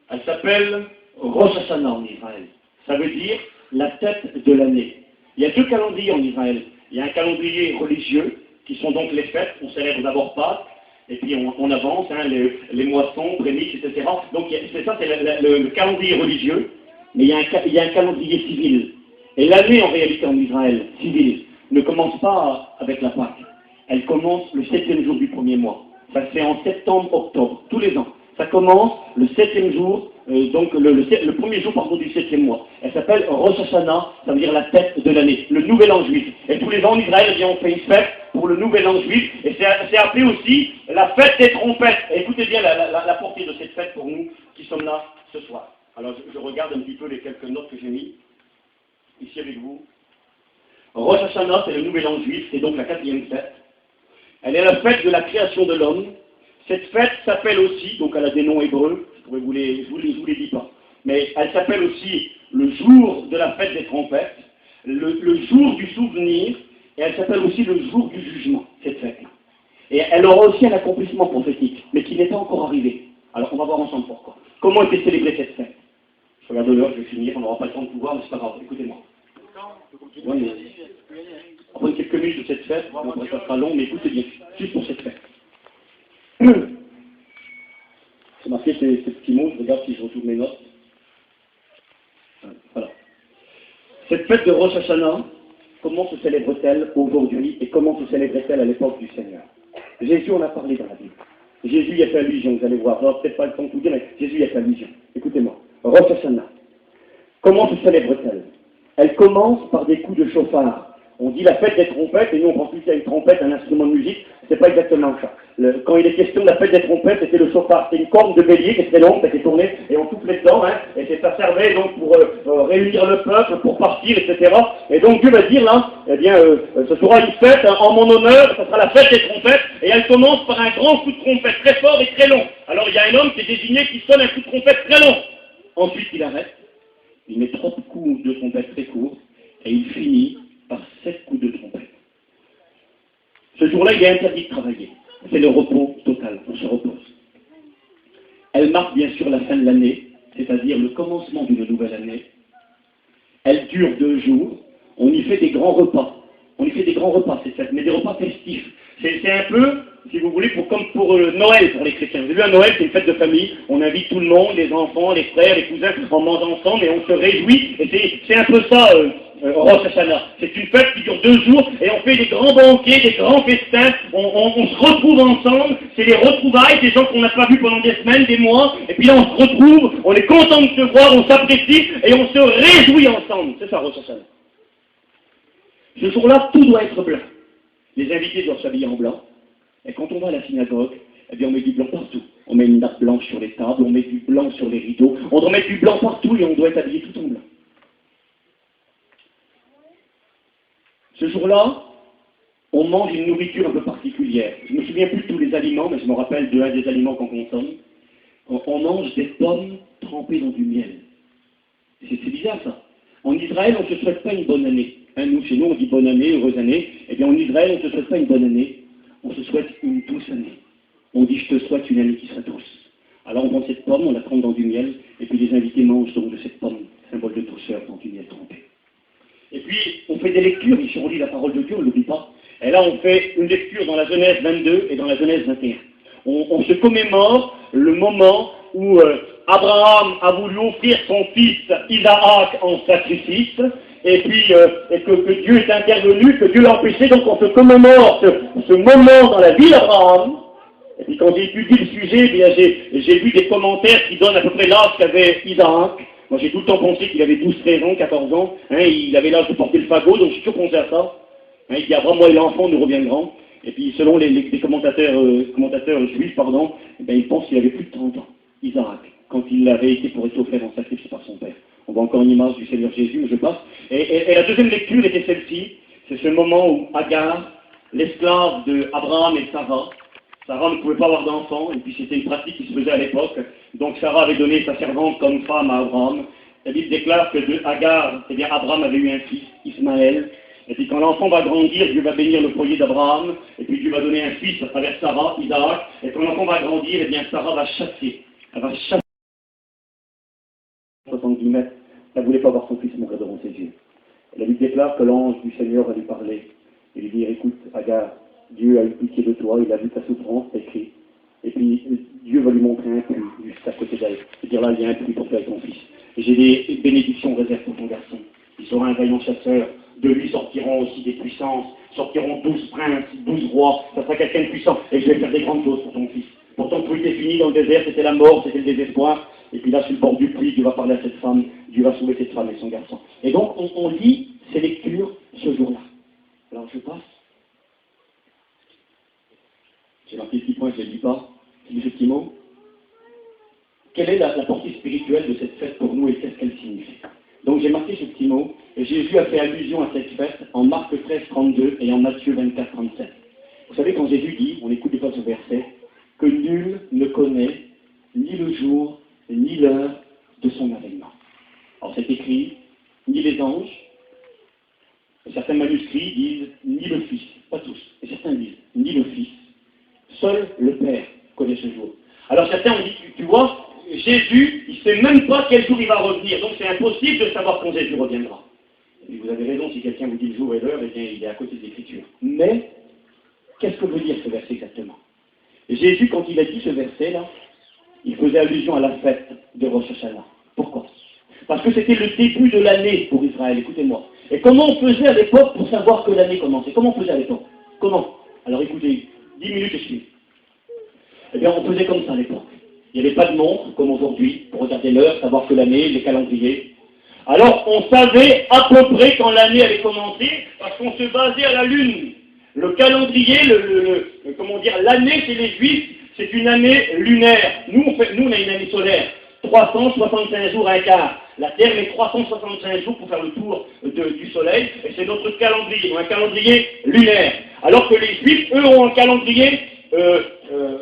Elle s'appelle Rosh Hashanah en Israël. Ça veut dire la tête de l'année. Il y a deux calendriers en Israël. Il y a un calendrier religieux, qui sont donc les fêtes. On célèbre d'abord Pâques, et puis on avance, hein, les moissons, prémices, etc. Donc c'est ça, c'est le calendrier religieux. Mais il y a un calendrier civil. Et l'année, en réalité, en Israël, civile, ne commence pas avec la Pâque. Elle commence le 7e jour du premier mois. Ça se fait en septembre, octobre, tous les ans. Ça commence le 7e jour, donc le premier jour pardon, du 7e mois. Elle s'appelle Rosh Hashanah, ça veut dire la tête de l'année, le nouvel an juif. Et tous les ans en Israël, eh bien, on fait une fête pour le nouvel an juif. Et c'est appelé aussi la fête des trompettes. Et écoutez bien la portée de cette fête pour nous qui sommes là ce soir. Alors je regarde un petit peu les quelques notes que j'ai mises ici avec vous. Rosh Hashanah, c'est le nouvel an juif, c'est donc la 4e fête. Elle est la fête de la création de l'homme. Cette fête s'appelle aussi, donc elle a des noms hébreux, je vous les dis pas, mais elle s'appelle aussi le jour de la fête des trompettes, le jour du souvenir, et elle s'appelle aussi le jour du jugement, cette fête-là. Et elle aura aussi un accomplissement prophétique, mais qui n'est pas encore arrivé. Alors on va voir ensemble pourquoi. Comment était célébrée cette fête? Je regarde l'heure, je vais finir, on n'aura pas le temps de tout voir, mais c'est pas grave, écoutez-moi. Ouais, mais on prend quelques minutes de cette fête, après ça sera long, mais écoutez bien, juste pour cette fête. C'est marqué ces petits mots, je regarde si je retrouve mes notes. Voilà. Cette fête de Rosh Hashanah, comment se célèbre-t-elle aujourd'hui et comment se célébrait-elle à l'époque du Seigneur? Jésus en a parlé dans la Bible. Jésus y a fait allusion, vous allez voir. Alors, peut-être pas le temps de tout dire, mais Jésus y a fait allusion. Écoutez-moi. Rosh Hashanah. Comment se célèbre-t-elle? Elle commence par des coups de chauffard. On dit la fête des trompettes, et nous on pense plus à une trompette, un instrument de musique, c'est pas exactement ça. Quand il est question de la fête des trompettes, c'était le chauffard, c'était une corne de bélier qui était très longue, qui était tournée, et on soufflait dedans, hein, et ça servait donc pour réunir le peuple, pour partir, etc. Et donc Dieu va dire là, eh bien, ce sera une fête en mon honneur, ce sera la fête des trompettes, et elle commence par un grand coup de trompette très fort et très long. Alors il y a un homme qui est désigné qui sonne un coup de trompette très long. Ensuite il arrête, il met 3 coups de trompette très courts, et il finit par 7 coups de trompette. Ce jour-là, il est interdit de travailler. C'est le repos total, on se repose. Elle marque bien sûr la fin de l'année, c'est-à-dire le commencement d'une nouvelle année. Elle dure 2 jours, on y fait des grands repas. On y fait des grands repas, cette fête, mais des repas festifs. C'est un peu, si vous voulez, comme pour Noël pour les chrétiens. Vous avez vu, à Noël, c'est une fête de famille. On invite tout le monde, les enfants, les frères, les cousins, on mange ensemble et on se réjouit. Et c'est un peu ça, Rosh Hashanah. C'est une fête qui dure 2 jours et on fait des grands banquets, des grands festins. On se retrouve ensemble. C'est les retrouvailles, des gens qu'on n'a pas vus pendant des semaines, des mois. Et puis là, on se retrouve, on est content de se voir, on s'apprécie et on se réjouit ensemble. C'est ça, Rosh Hashanah. Ce jour-là, tout doit être blanc. Les invités doivent s'habiller en blanc. Et quand on va à la synagogue, eh bien on met du blanc partout. On met une nappe blanche sur les tables, on met du blanc sur les rideaux. On doit mettre du blanc partout et on doit être habillé tout en blanc. Ce jour-là, on mange une nourriture un peu particulière. Je ne me souviens plus de tous les aliments, mais je me rappelle de un des aliments qu'on consomme. On mange des pommes trempées dans du miel. C'est bizarre ça. En Israël, on ne se souhaite pas une bonne année. Hein, nous, chez nous, on dit bonne année, heureuse année. Eh bien, en Israël, on ne se souhaite pas une bonne année, on se souhaite une douce année. On dit, je te souhaite une année qui sera douce. Alors, on prend cette pomme, on la trempe dans du miel, et puis les invités mangent donc de cette pomme, symbole de douceur, dans du miel trempé. Et puis, on fait des lectures, ici on lit la parole de Dieu, on ne l'oublie pas. Et là, on fait une lecture dans la Genèse 22 et dans la Genèse 21. On se commémore le moment où Abraham a voulu offrir son fils Isaac en sacrifice, et puis que Dieu est intervenu, que Dieu l'a empêché, donc on se commémore ce moment dans la vie d'Abraham. Et puis quand j'ai étudié le sujet, eh bien j'ai vu des commentaires qui donnent à peu près l'âge qu'avait Isaac. Moi j'ai tout le temps pensé qu'il avait 12, 13 ans, 14 ans, hein, il avait l'âge de porter le fagot, donc j'ai toujours pensé à ça. Hein, il dit Abraham, moi et l'enfant nous reviendront. Et puis selon les commentateurs juifs, eh bien, ils pensent qu'il avait plus de 30 ans, Isaac, quand il avait été pour être offert en sacrifice par son père. On voit encore une image du Seigneur Jésus, je passe. Et la deuxième lecture était celle-ci. C'est ce moment où Agar, l'esclave de Abraham et Sarah ne pouvait pas avoir d'enfant, et puis c'était une pratique qui se faisait à l'époque. Donc Sarah avait donné sa servante comme femme à Abraham. La Bible déclare que de Agar, c'est-à-dire Abraham avait eu un fils, Ismaël, et puis quand l'enfant va grandir, Dieu va bénir le foyer d'Abraham, et puis Dieu va donner un fils à travers Sarah, Isaac, et quand l'enfant va grandir, eh bien Sarah va chasser. Elle va chasser 70 mètres. Elle ne voulait pas voir son fils mourir devant ses yeux. Et la Bible déclare que l'ange du Seigneur va lui parler, et lui dire, écoute, Agar, Dieu a eu pitié de toi, il a vu ta souffrance, écrit. Et puis Dieu va lui montrer un puits juste à côté d'elle. C'est-à-dire là, il y a un puits pour faire ton fils. Et j'ai des bénédictions réservées pour ton garçon. Il sera un vaillant chasseur. De lui sortiront aussi des puissances. Sortiront 12 princes, 12 rois. Ça sera quelqu'un de puissant. Et je vais faire des grandes choses pour ton fils. Pourtant, tout était fini dans le désert. C'était la mort, c'était le désespoir. Et puis là, sur le bord du puits, Dieu va parler à cette femme. Dieu va sauver cette femme et son garçon. Et donc, on lit ces lectures ce jour-là. Alors, je passe. J'ai marqué ce petit point, je ne le dis pas. Je dis ce petit mot. Quelle est la portée spirituelle de cette fête pour nous et qu'est-ce qu'elle signifie? Donc j'ai marqué ce petit mot, et Jésus a fait allusion à cette fête en Marc 13, 32 et en Matthieu 24, 37. Vous savez, quand Jésus dit, on écoute des fois ce verset, que nul ne connaît ni le jour, ni l'heure de son avènement. Alors c'est écrit, ni les anges, et certains manuscrits disent, ni le Fils, pas tous, et certains disent, ni le Fils, seul le Père connaît ce jour. Alors certains ont dit, tu vois, Jésus, il ne sait même pas quel jour il va revenir, donc c'est impossible de savoir quand Jésus reviendra. Et vous avez raison, si quelqu'un vous dit le jour et l'heure, eh bien il est à côté de l'Écriture. Mais, qu'est-ce que veut dire ce verset exactement? Jésus, quand il a dit ce verset-là, il faisait allusion à la fête de Rosh Hashanah. Pourquoi? Parce que c'était le début de l'année pour Israël, écoutez-moi. Et comment on faisait à l'époque pour savoir que l'année commençait? Comment on faisait à l'époque? Comment? Alors écoutez, 10 minutes et je finis. Eh bien, on faisait comme ça à l'époque. Il n'y avait pas de montre, comme aujourd'hui, pour regarder l'heure, savoir que l'année, les calendriers. Alors, on savait à peu près quand l'année allait commencer, parce qu'on se basait à la lune. Le calendrier, comment dire, l'année chez les Juifs, c'est une année lunaire. Nous, on a une année solaire. 365 jours à un quart. La Terre met 365 jours pour faire le tour du Soleil, et c'est notre calendrier, un calendrier lunaire. Alors que les Juifs, eux, ont un calendrier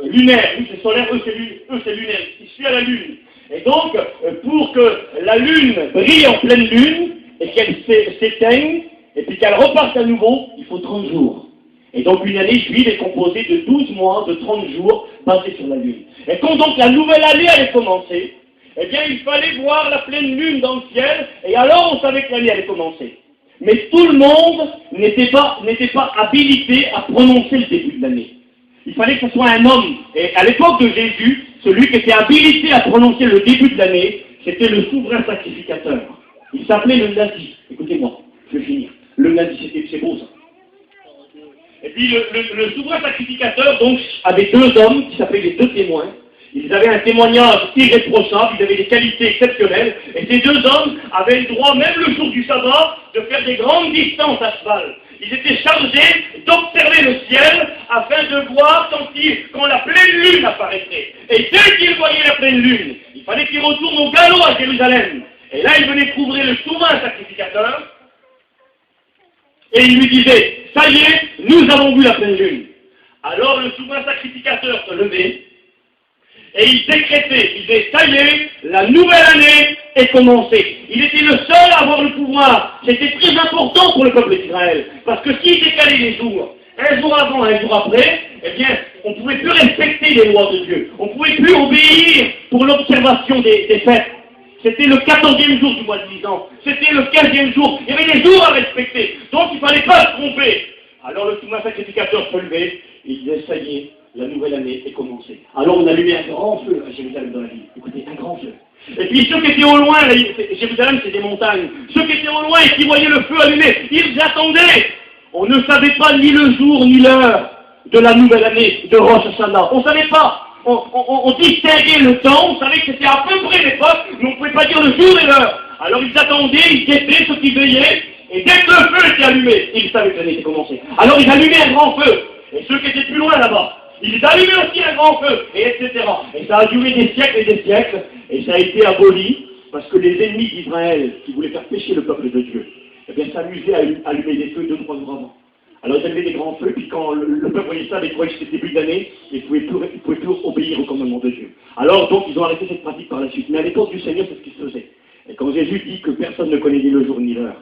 lunaire. Nous, c'est solaire, eux, c'est lunaire. Ils suivent à la Lune. Et donc, pour que la Lune brille en pleine Lune, et qu'elle s'éteigne, et puis qu'elle reparte à nouveau, il faut 30 jours. Et donc, une année juive est composée de 12 mois, de 30 jours, basés sur la Lune. Et quand donc la nouvelle année allait commencer, eh bien, il fallait voir la pleine Lune dans le ciel, et alors on savait que l'année allait commencer. Mais tout le monde n'était pas habilité à prononcer le début de l'année. Il fallait que ce soit un homme. Et à l'époque de Jésus, celui qui était habilité à prononcer le début de l'année, c'était le souverain sacrificateur. Il s'appelait le Nazi. Écoutez-moi, je vais finir. Le Nazi, c'est beau ça. Et puis le souverain sacrificateur, donc, avait deux hommes qui s'appelaient les deux témoins. Ils avaient un témoignage irréprochable, ils avaient des qualités exceptionnelles, et ces deux hommes avaient le droit, même le jour du sabbat, de faire des grandes distances à cheval. Ils étaient chargés d'observer le ciel afin de voir quand la pleine lune apparaîtrait. Et dès qu'ils voyaient la pleine lune, il fallait qu'ils retournent au galop à Jérusalem. Et là, ils venaient couvrir le souverain sacrificateur, et ils lui disaient, ça y est, nous avons vu la pleine lune. Alors le souverain sacrificateur se levait, et il décrétait, il disait, ça y est, la nouvelle année est commencée. Il était le seul à avoir le pouvoir. C'était très important pour le peuple d'Israël. Parce que s'il décalait les jours, un jour avant, un jour après, eh bien, on ne pouvait plus respecter les lois de Dieu. On ne pouvait plus obéir pour l'observation des fêtes. C'était le 14e jour du mois de Nisan. C'était le 15e jour. Il y avait des jours à respecter. Donc il ne fallait pas se tromper. Alors le souverain sacrificateur se levait et il disait, ça y est, la nouvelle année est commencée. Alors on allumait un grand feu à Jérusalem dans la ville. Écoutez, un grand feu. Et puis ceux qui étaient au loin, Jérusalem c'est des montagnes, ceux qui étaient au loin et qui voyaient le feu allumé, ils attendaient. On ne savait pas ni le jour ni l'heure de la nouvelle année de Rosh Hashanah. On ne savait pas. On distinguait le temps, on savait que c'était à peu près l'époque, mais on ne pouvait pas dire le jour et l'heure. Alors ils attendaient, ils guettaient ceux qui veillaient, et dès que le feu était allumé, ils savaient que l'année était commencée. Alors ils allumaient un grand feu, et ceux qui étaient plus loin là-bas, ils allumaient aussi un grand feu, et etc. Et ça a duré des siècles et des siècles, et ça a été aboli, parce que les ennemis d'Israël, qui voulaient faire pécher le peuple de Dieu, eh bien s'amusaient à allumer des feux 2-3 jours avant. Alors ils allumaient des grands feux, puis quand le peuple voyait ça, ils croyaient que c'était le début d'année, ils ne pouvaient plus obéir au commandement de Dieu. Alors donc ils ont arrêté cette pratique par la suite. Mais à l'époque du Seigneur, c'est ce qui se faisait. Et quand Jésus dit que personne ne connaît ni le jour ni l'heure,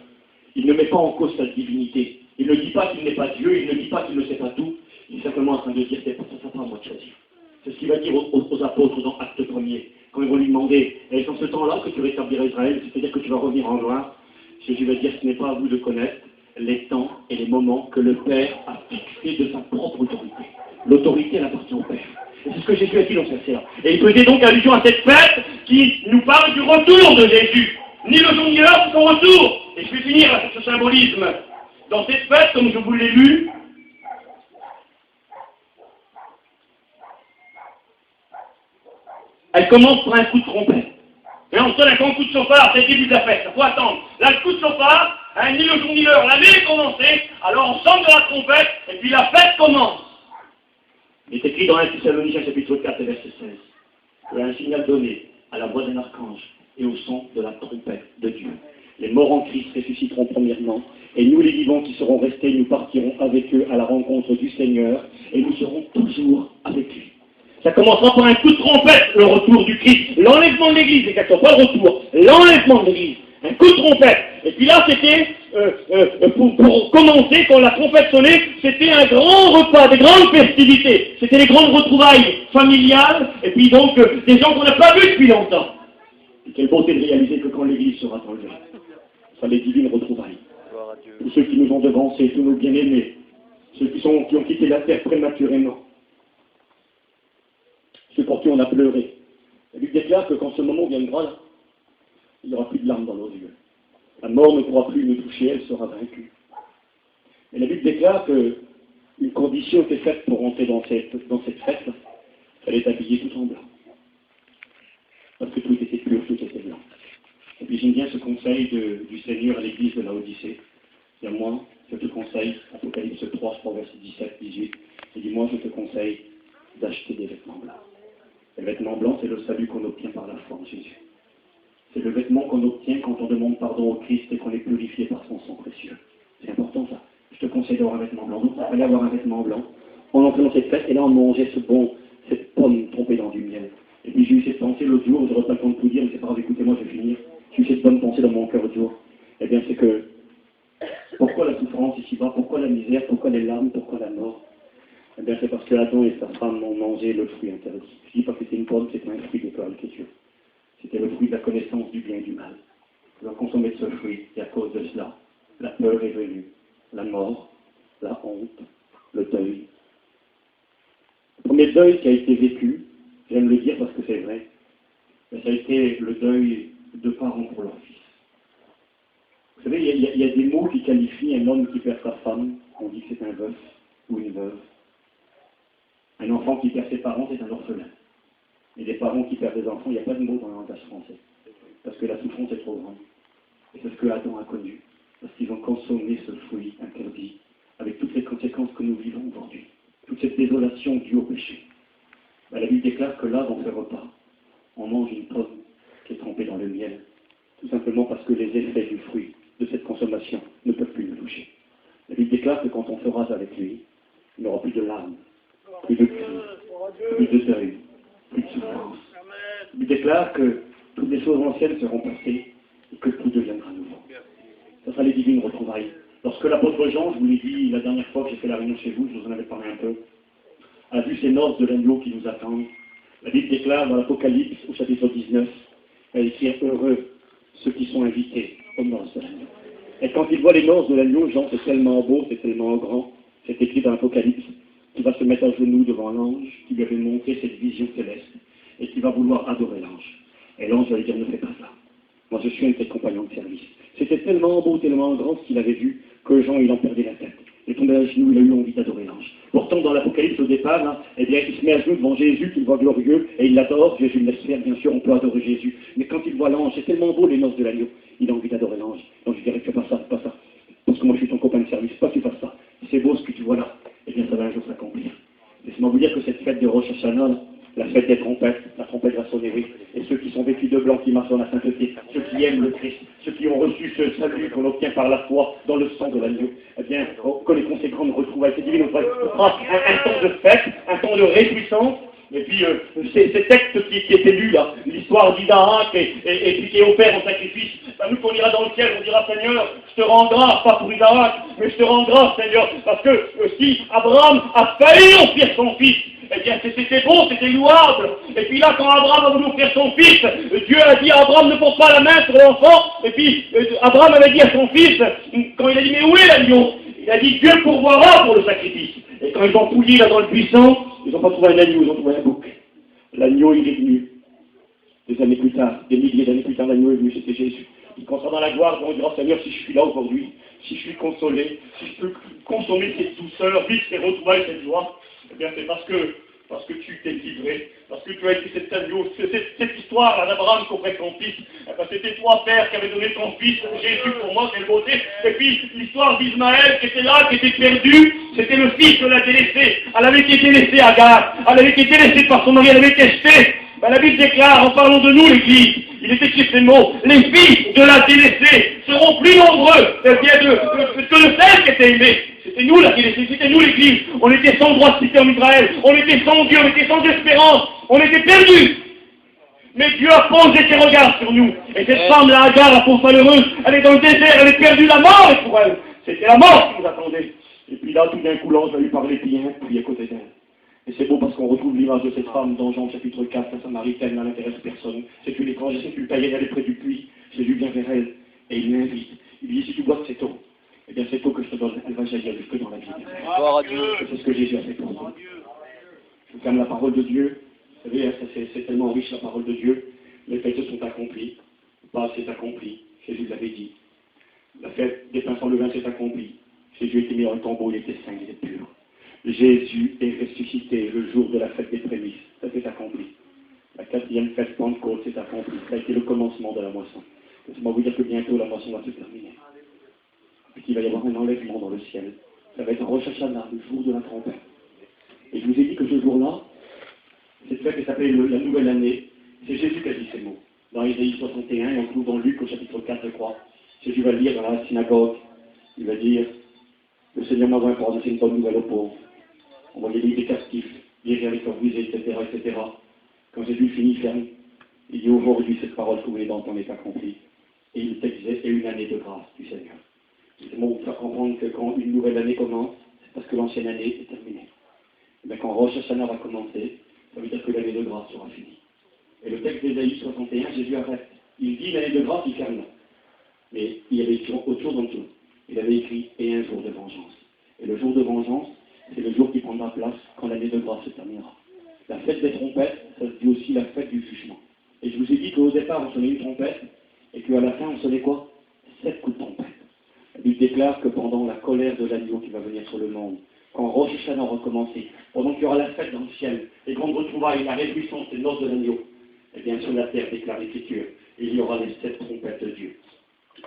il ne met pas en cause sa divinité. Il ne dit pas qu'il n'est pas Dieu, il ne dit pas qu'il ne sait pas tout. Il est simplement en train de dire, ça ne pas à moi de choisir. C'est ce qu'il va dire aux apôtres dans Acte 1er, quand ils vont lui demander, est-ce dans ce temps-là que tu rétabliras Israël, c'est-à-dire que tu vas revenir en gloire? Jésus va dire, ce n'est pas à vous de connaître les temps et les moments que le Père a fixés de sa propre autorité. L'autorité, elle appartient au Père. Et c'est ce que Jésus a dit dans cette scène. Et il faisait donc allusion à cette fête qui nous parle du retour de Jésus. Ni le jour ni l'heure de son retour. Et je vais finir avec ce symbolisme. Dans cette fête, comme je vous l'ai lu, elle commence par un coup de trompette. Et on sonne un grand coup de chauffard, c'est le début de la fête, il faut attendre. Là, le coup de chauffard, ni le jour ni l'heure, la nuit est commencée, alors on sonne de la trompette, et puis la fête commence. Il est écrit dans 1 Thessaloniciens chapitre 4, verset 16, que un signal donné à la voix d'un archange et au son de la trompette de Dieu. Les morts en Christ ressusciteront premièrement, et nous les vivants qui serons restés, nous partirons avec eux à la rencontre du Seigneur, et nous serons toujours avec lui. Ça commencera par un coup de trompette, le retour du Christ, l'enlèvement de l'Église, exactement, pas le retour, l'enlèvement de l'Église, un coup de trompette. Et puis là, c'était, pour commencer, quand la trompette sonnait, c'était un grand repas, des grandes festivités. C'était les grandes retrouvailles familiales, et puis donc des gens qu'on n'a pas vus depuis longtemps. Et quelle beauté de réaliser que quand l'Église sera enlevée, ça les divines retrouvailles. Tous ceux qui nous ont devancés, tous nos bien-aimés, ceux qui ont quitté la terre prématurément, ceux pour qui on a pleuré. La Bible déclare que quand ce moment viendra, il n'y aura plus de larmes dans nos yeux. La mort ne pourra plus nous toucher, elle sera vaincue. Et la Bible déclare qu'une condition était faite pour entrer dans cette fête, elle est habillée tout en blanc. Parce que tout était pur, tout était blanc. Et puis j'aime bien ce conseil du Seigneur à l'église de Laodicée. Il y a moi, je te conseille, Apocalypse 3, je crois, verset 17, 18, il dit, moi je te conseille d'acheter des vêtements blancs. Les vêtements blancs, c'est le salut qu'on obtient par la foi en Jésus. C'est le vêtement qu'on obtient quand on demande pardon au Christ et qu'on est purifié par son sang précieux. C'est important ça. Je te conseille d'avoir un vêtement blanc. Donc il fallait avoir un vêtement blanc. On entrait dans cette fête et là on mangeait cette pomme trempée dans du miel. Et puis j'ai eu cette pensée l'autre jour, je n'aurais pas le temps de tout dire, mais c'est pas grave, écoutez-moi, je vais finir. J'ai eu cette bonne pensée dans mon cœur l'autre jour. Eh bien c'est que, pourquoi la souffrance ici-bas, pourquoi la misère, pourquoi les larmes, pourquoi la mort? Eh bien, c'est parce que Adam et sa femme ont mangé le fruit interdit. Je ne dis pas que c'était une pomme, c'était un fruit de l'écriture. C'était le fruit de la connaissance du bien et du mal. Ils ont consommé de ce fruit, et à cause de cela, la peur est venue, la mort, la honte, le deuil. Le premier deuil qui a été vécu, j'aime le dire parce que c'est vrai, mais ça a été le deuil de parents pour leur fils. Vous savez, il y a des mots qui qualifient un homme qui perd sa femme, on dit que c'est un veuf ou une veuve. Un enfant qui perd ses parents, c'est un orphelin. Et des parents qui perdent des enfants, il n'y a pas de mot dans le langage français. Parce que la souffrance est trop grande. Et c'est ce que Adam a connu. Parce qu'ils ont consommé ce fruit interdit, avec toutes les conséquences que nous vivons aujourd'hui. Toute cette désolation due au péché. La Bible déclare que là, dans ce repas, on mange une pomme qui est trempée dans le miel. Tout simplement parce que les effets du fruit, de cette consommation, ne peuvent plus nous toucher. La Bible déclare que quand on fera avec lui, il n'y aura plus de larmes, plus de cris, plus de deuil, plus de souffrance. Il déclare que toutes les choses anciennes seront passées et que tout deviendra nouveau. Ça sera les divines retrouvailles. Lorsque l'apôtre Jean, je vous l'ai dit la dernière fois que j'ai fait la réunion chez vous, je vous en avais parlé un peu, a vu ces noces de l'agneau qui nous attendent, la Bible déclare dans l'Apocalypse au chapitre 19, elle écrit heureux ceux qui sont invités aux noces de l'agneau. Et quand il voit les noces de l'agneau, Jean, c'est tellement beau, c'est tellement grand, c'est écrit dans l'Apocalypse, qui va se mettre à genoux devant l'ange, qui lui avait montré cette vision céleste, et qui va vouloir adorer l'ange. Et l'ange va lui dire, ne fais pas ça. Moi, je suis un de tes compagnons de service. C'était tellement beau, tellement grand ce qu'il avait vu, que Jean, il en perdait la tête. Il est tombé à genoux, il a eu envie d'adorer l'ange. Pourtant, dans l'Apocalypse, au départ, là, eh bien, il se met à genoux devant Jésus, qu'il voit glorieux, et il l'adore. Jésus le laisse faire, bien sûr, on peut adorer Jésus. Mais quand il voit l'ange, c'est tellement beau, les noces de l'agneau, il a envie d'adorer l'ange. Donc, je dirais, fais pas ça, fais pas ça. Parce que moi, je suis ton copain de service, pas que tu fasses ça. C'est beau ce que tu vois là. Eh bien, ça va un jour s'accomplir. Laissez-moi vous dire que cette fête de Rosh Hashanah, la fête des trompettes, la trompette va sonner, oui. Et ceux qui sont vêtus de blanc, qui marchent dans la sainteté, ceux qui aiment le Christ, ceux qui ont reçu ce salut qu'on obtient par la foi dans le sang de l'agneau, eh bien, connaissons ces grandes retrouvailles. C'est divin, on fera un temps de fête, un temps de réjouissance, Et puis, ces textes qui étaient lus, là, l'histoire d'Isaac et puis qui est offert en sacrifice, ben, nous, qu'on ira dans le ciel, on dira, Seigneur, je te rends grâce, pas pour Isaac, mais je te rends grâce, Seigneur, parce que si Abraham a failli offrir son fils, eh bien, c'était bon, c'était louable. Et puis là, quand Abraham a voulu offrir son fils, Dieu a dit à Abraham, ne pose pas la main sur l'enfant. Et puis, Abraham avait dit à son fils, quand il a dit, mais où est l'agneau? Il a dit, Dieu pourvoira pour le sacrifice. Et quand ils ont fouillé là dans le buisson, ils n'ont pas trouvé un agneau, ils ont trouvé un bouc. L'agneau, il est venu. Des années plus tard, des milliers d'années plus tard, l'agneau est venu, c'était Jésus. Il sera dans la gloire, on dira, Seigneur, si je suis là aujourd'hui, si je suis consolé, si je peux consommer cette douceur, vivre ces retrouvailles, cette joie, eh bien, c'est parce que tu t'es livré, parce que tu as été cet agneau, cette histoire d'Abraham qui offrait son fils, eh bien, c'était toi, Père, qui avait donné ton fils, Jésus, pour moi, quelle beauté. Et puis, l'histoire d'Ismaël, qui était là, qui était perdu, c'était le fils de la délaissée. Elle avait été délaissée à Agar, elle avait été délaissée par son mari, elle avait été jetée. Ben, la Bible déclare, en parlant de nous, l'Église, il est écrit ces mots, les fils de la délaissée seront plus nombreux que le celle qui était aimée. C'était nous la délaissée, c'était nous l'Église. On était sans droit de cité en Israël, on était sans Dieu, on était sans espérance, on était perdus. Mais Dieu a posé ses regards sur nous. Et cette femme-là, Agar, la pauvre malheureuse, elle est dans le désert, elle est perdue, la mort est pour elle. C'était la mort qui nous attendait. Et puis là, tout d'un coup, l'ange va lui parler bien, puis à côté d'elle. Et c'est beau parce qu'on retrouve l'image de cette femme dans Jean chapitre 4, la Samaritaine, elle n'intéresse personne. C'est une étrangère, c'est une païenne, elle est près du puits. Jésus vient vers elle et il l'invite. Il lui dit, si tu bois de cette eau, eh bien cette eau que je te donne, elle va jaillir jusque dans la vie. C'est ce que Jésus a fait pour nous. Je vous calme la parole de Dieu. Vous savez, c'est tellement riche la parole de Dieu. Les fêtes se sont accomplies. Pas s'est accompli. Jésus l'avait dit. La fête des pains sans levain s'est accomplie. Jésus était mis dans le tombeau, il était saint, il était pur. Jésus est ressuscité le jour de la fête des prémices. Ça s'est accompli. La 4e fête Pentecôte s'est accomplie. Ça a été le commencement de la moisson. Laissez-moi vous dire que bientôt la moisson va se terminer. Et qu'il va y avoir un enlèvement dans le ciel. Ça va être Rosh Hashanah, le jour de la trompette. Et je vous ai dit que ce jour-là, cette fête qui s'appelle la nouvelle année, c'est Jésus qui a dit ces mots. Dans Isaïe 61, et on trouve dans Luc au chapitre 4, je crois. Jésus va lire dans la synagogue. Il va dire, le Seigneur m'a envoyé pour annoncer une bonne nouvelle aux pauvres. On voyait des captifs, guérir les corps brisés, etc., etc. Quand Jésus finit, ferme, il dit aujourd'hui cette parole que vous voulez d'entendre est accomplie. Et il disait, c'est une année de grâce du Seigneur. C'est moi vous faire comprendre que quand une nouvelle année commence, c'est parce que l'ancienne année est terminée. Et bien quand Rosh Hashanah va commencer, ça veut dire que l'année de grâce sera finie. Et le texte d'Ésaïe 61, Jésus arrête. Il dit l'année de grâce, il ferme là. Mais il y avait écrit autre chose en dessous. Il avait écrit et un jour de vengeance. Et le jour de vengeance, c'est le jour qui prendra place quand l'année de grâce se terminera. La fête des trompettes, ça se dit aussi la fête du jugement. Et je vous ai dit qu'au départ, on sonnait une trompette, et qu'à la fin, on sonnait quoi? 7 coups de trompette. La Bible déclare que pendant la colère de l'agneau qui va venir sur le monde, quand Rosh Hashanah va recommencer, pendant qu'il y aura la fête dans le ciel, les grandes retrouvailles, la réjouissance et le noces de l'agneau, eh bien sur la terre, déclare l'Écriture, il y aura les 7 trompettes de Dieu.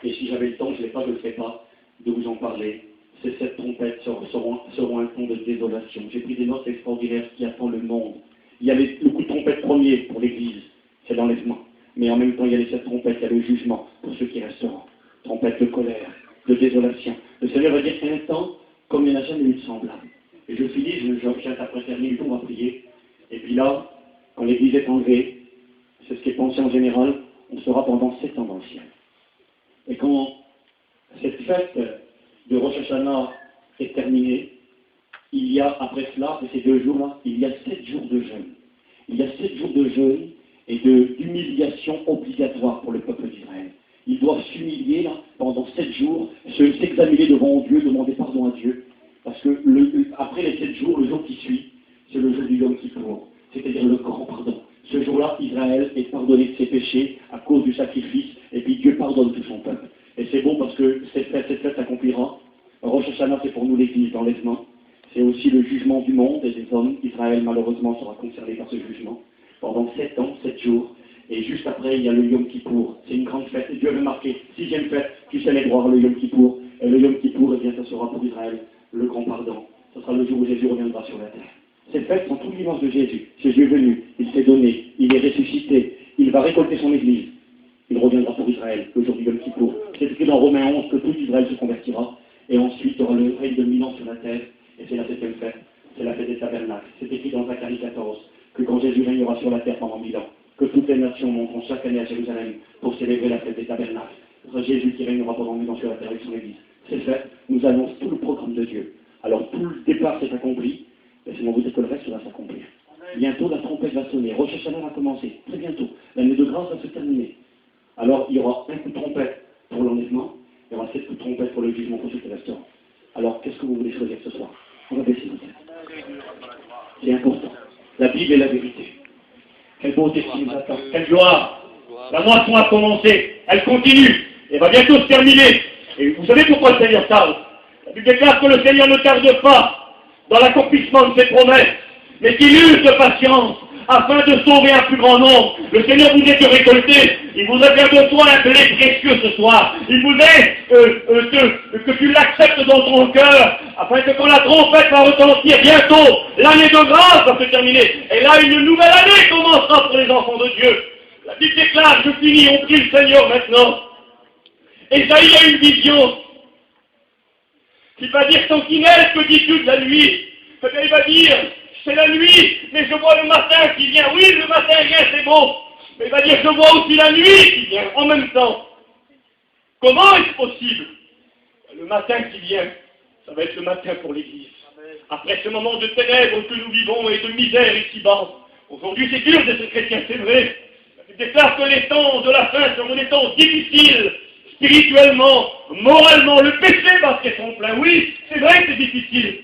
Et si j'avais le temps, je ne le ferai pas, de vous en parler. Ces 7 trompettes seront un ton de désolation. J'ai pris des notes extraordinaires qui attendent le monde. Il y a le coup de trompette premier pour l'Église, c'est l'enlèvement. Mais en même temps, il y a les 7 trompettes, il y a le jugement pour ceux qui resteront. Trompette de colère, de désolation. Le Seigneur va dire un temps comme il n'y en a jamais eu de semblable. Et je finis, après terminer, on va prier. Et puis là, quand l'Église est enlevée, c'est ce qui est pensé en général, on sera pendant 7 ans dans le ciel. Et quand cette fête de Rosh Hashanah est terminée, il y a, après cela, et ces 2 jours-là, il y a 7 jours de jeûne. Il y a 7 jours de jeûne et d'humiliation obligatoire pour le peuple d'Israël. Ils doivent s'humilier là, pendant 7 jours, s'examiner devant Dieu, demander pardon à Dieu. Parce que après les 7 jours, le jour qui suit, c'est le jour du Yom Kippour, c'est-à-dire le grand pardon. Ce jour-là, Israël est pardonné de ses péchés à cause du sacrifice, et puis Dieu pardonne tout son peuple. Et c'est bon parce que cette fête s'accomplira. Rosh Hashanah, c'est pour nous l'Église d'enlèvement. C'est aussi le jugement du monde et des hommes. Israël, malheureusement, sera concerné par ce jugement. Pendant 7 ans, 7 jours. Et juste après, il y a le Yom Kippour. C'est une grande fête. Et Dieu avait marqué 6e fête qui célébrera le Yom Kippour. Et le Yom Kippour, eh bien, ça sera pour Israël le grand pardon. Ce sera le jour où Jésus reviendra sur la terre. Ces fêtes sont toute l'image de Jésus. Jésus est venu, il s'est donné, il est ressuscité, il va récolter son Église. Il reviendra pour Israël le jour du Yom Kippour. C'est écrit dans Romains 11 que tout Israël se convertira. Et ensuite, il y aura le règne de 1000 ans sur la terre. Et c'est la 7e fête. C'est la fête des tabernacles. C'est écrit dans Zacharie 14 que que quand Jésus régnera sur la terre pendant 1000 ans, que toutes les nations monteront chaque année à Jérusalem pour célébrer la fête des tabernacles. Ce sera Jésus qui régnera pendant 1000 ans sur la terre avec son Église. C'est fait, nous annonce tout le programme de Dieu. Alors tout le départ s'est accompli, laissez-moi vous dire que le reste va s'accomplir. Bientôt la trompette va sonner, Rosh Hashanah va commencer, très bientôt. L'année de grâce va se terminer. Alors il y aura un coup de trompette pour l'enlèvement, il y aura 7 coups de trompette pour le jugement pour ceux qui resteront. Alors qu'est-ce que vous voulez choisir ce soir? On va baisser nos têtes. C'est important. La Bible est la vérité. Quelle beauté qui nous attend. Quelle gloire. La moisson a commencé. Elle continue. Elle va bientôt se terminer. Et vous savez pourquoi le Seigneur tarde? La Bible déclare que le Seigneur ne tarde pas dans l'accomplissement de ses promesses, mais qu'il use de patience afin de sauver un plus grand nombre. Le Seigneur voudrait te récolter. Il voudrait faire de toi un blé précieux ce soir. Il voudrait que tu l'acceptes dans ton cœur, afin que quand la trompette va retentir bientôt, l'année de grâce va se terminer. Et là, une nouvelle année commencera pour les enfants de Dieu. La Bible déclare, je finis, on prie le Seigneur maintenant. Esaïe a une vision qui va dire, sentinelle, que dis-tu de la nuit? Il va dire, c'est la nuit, mais je vois le matin qui vient. Oui, le matin vient, c'est bon. Mais il va dire, je vois aussi la nuit qui vient en même temps. Comment est-ce possible? Le matin qui vient, ça va être le matin pour l'Église. Après ce moment de ténèbres que nous vivons et de misère ici-bas, aujourd'hui c'est dur d'être chrétien, c'est vrai. Il déclare que les temps de la fin seront des temps difficiles, spirituellement, moralement. Le péché va se son plein. Oui, c'est vrai que c'est difficile.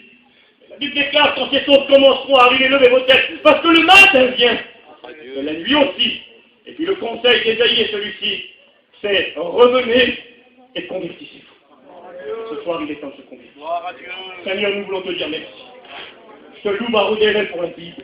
La Bible déclare quand ces choses commenceront à arriver, levez vos têtes, parce que le matin vient, et la nuit aussi. Et puis le conseil d'Ésaïe est celui-ci, c'est revenez et convertissez-vous. Ce soir, il est temps de se convertir. Seigneur, nous voulons te dire merci. Je te loue, Barodérel, pour la Bible.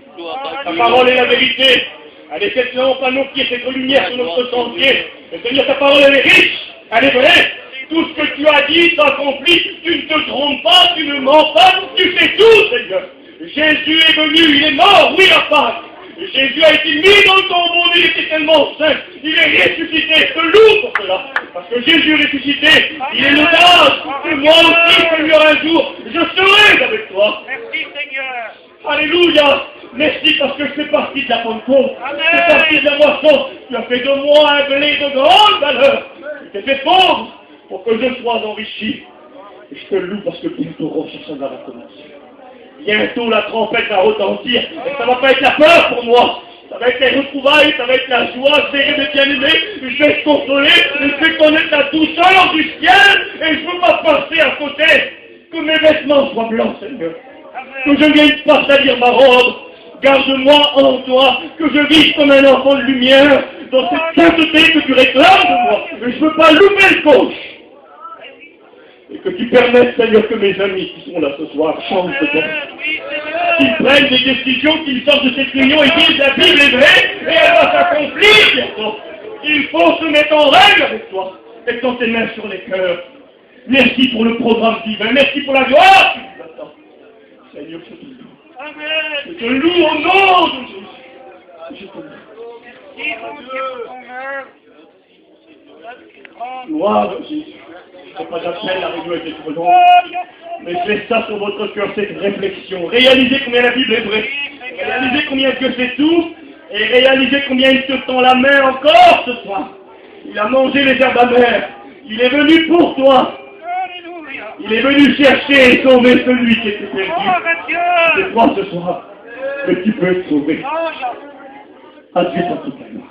Ta parole est la vérité. Elle est cette lampe à nos pieds, cette lumière sur notre sentier. Mais Seigneur, ta parole, elle est riche, elle est vraie. Tout ce que tu as dit s'accomplit. Tu ne te trompes pas, tu ne mens pas, tu fais tout, Seigneur. Jésus est venu, il est mort, oui, à Pâques. Jésus a été mis dans le tombeau, il était tellement saint, il est ressuscité, je te loue pour cela. Parce que Jésus est ressuscité, il est le gage que moi aussi, Seigneur, un jour, je serai avec toi.
Merci, Seigneur.
Alléluia. Merci parce que je fais partie de la Pentecôte. Je fais partie de la moisson. Tu as fait de moi un blé de grande valeur. Tu t'es fait pauvre pour que je sois enrichi. Et je te loue parce que bientôt Rosh Hashanah va commencer. Bientôt la trompette va retentir. Et ça ne va pas être la peur pour moi. Ça va être les retrouvailles, ça va être la joie, je vais mes bien-aimés, je vais te consoler, je vais connaître la douceur du ciel, et je ne veux pas passer à côté. Que mes vêtements soient blancs, Seigneur. Que je ne vienne pas salir ma robe. Garde-moi en toi, que je vive comme un enfant de lumière, dans cette sainteté que tu réclames de moi. Et je ne veux pas louper le coche. Et que tu permettes, Seigneur, que mes amis qui sont là ce soir changent de toi. Qu'ils prennent des décisions, qu'ils sortent de cette réunion et disent la Bible est vraie et elle va s'accomplir bientôt. Il faut se mettre en règle avec toi, mettant tes mains sur les cœurs. Merci pour le programme divin, merci pour la gloire qui nous attend. Seigneur, je te loue. Je te loue au nom de Jésus. Je te loue. Gloire à Jésus. Je ne sais pas, j'appelle la réunion était trop longue. Mais faites ça sur votre cœur, cette réflexion. Réalisez combien la Bible est vraie. Réalisez combien Dieu sait tout. Et réalisez combien il te tend la main encore ce soir. Il a mangé les herbes amères. Il est venu pour toi. Il est venu chercher et sauver celui qui était perdu. C'est toi ce soir que tu peux être sauvé. Adieu pour tout à l'heure.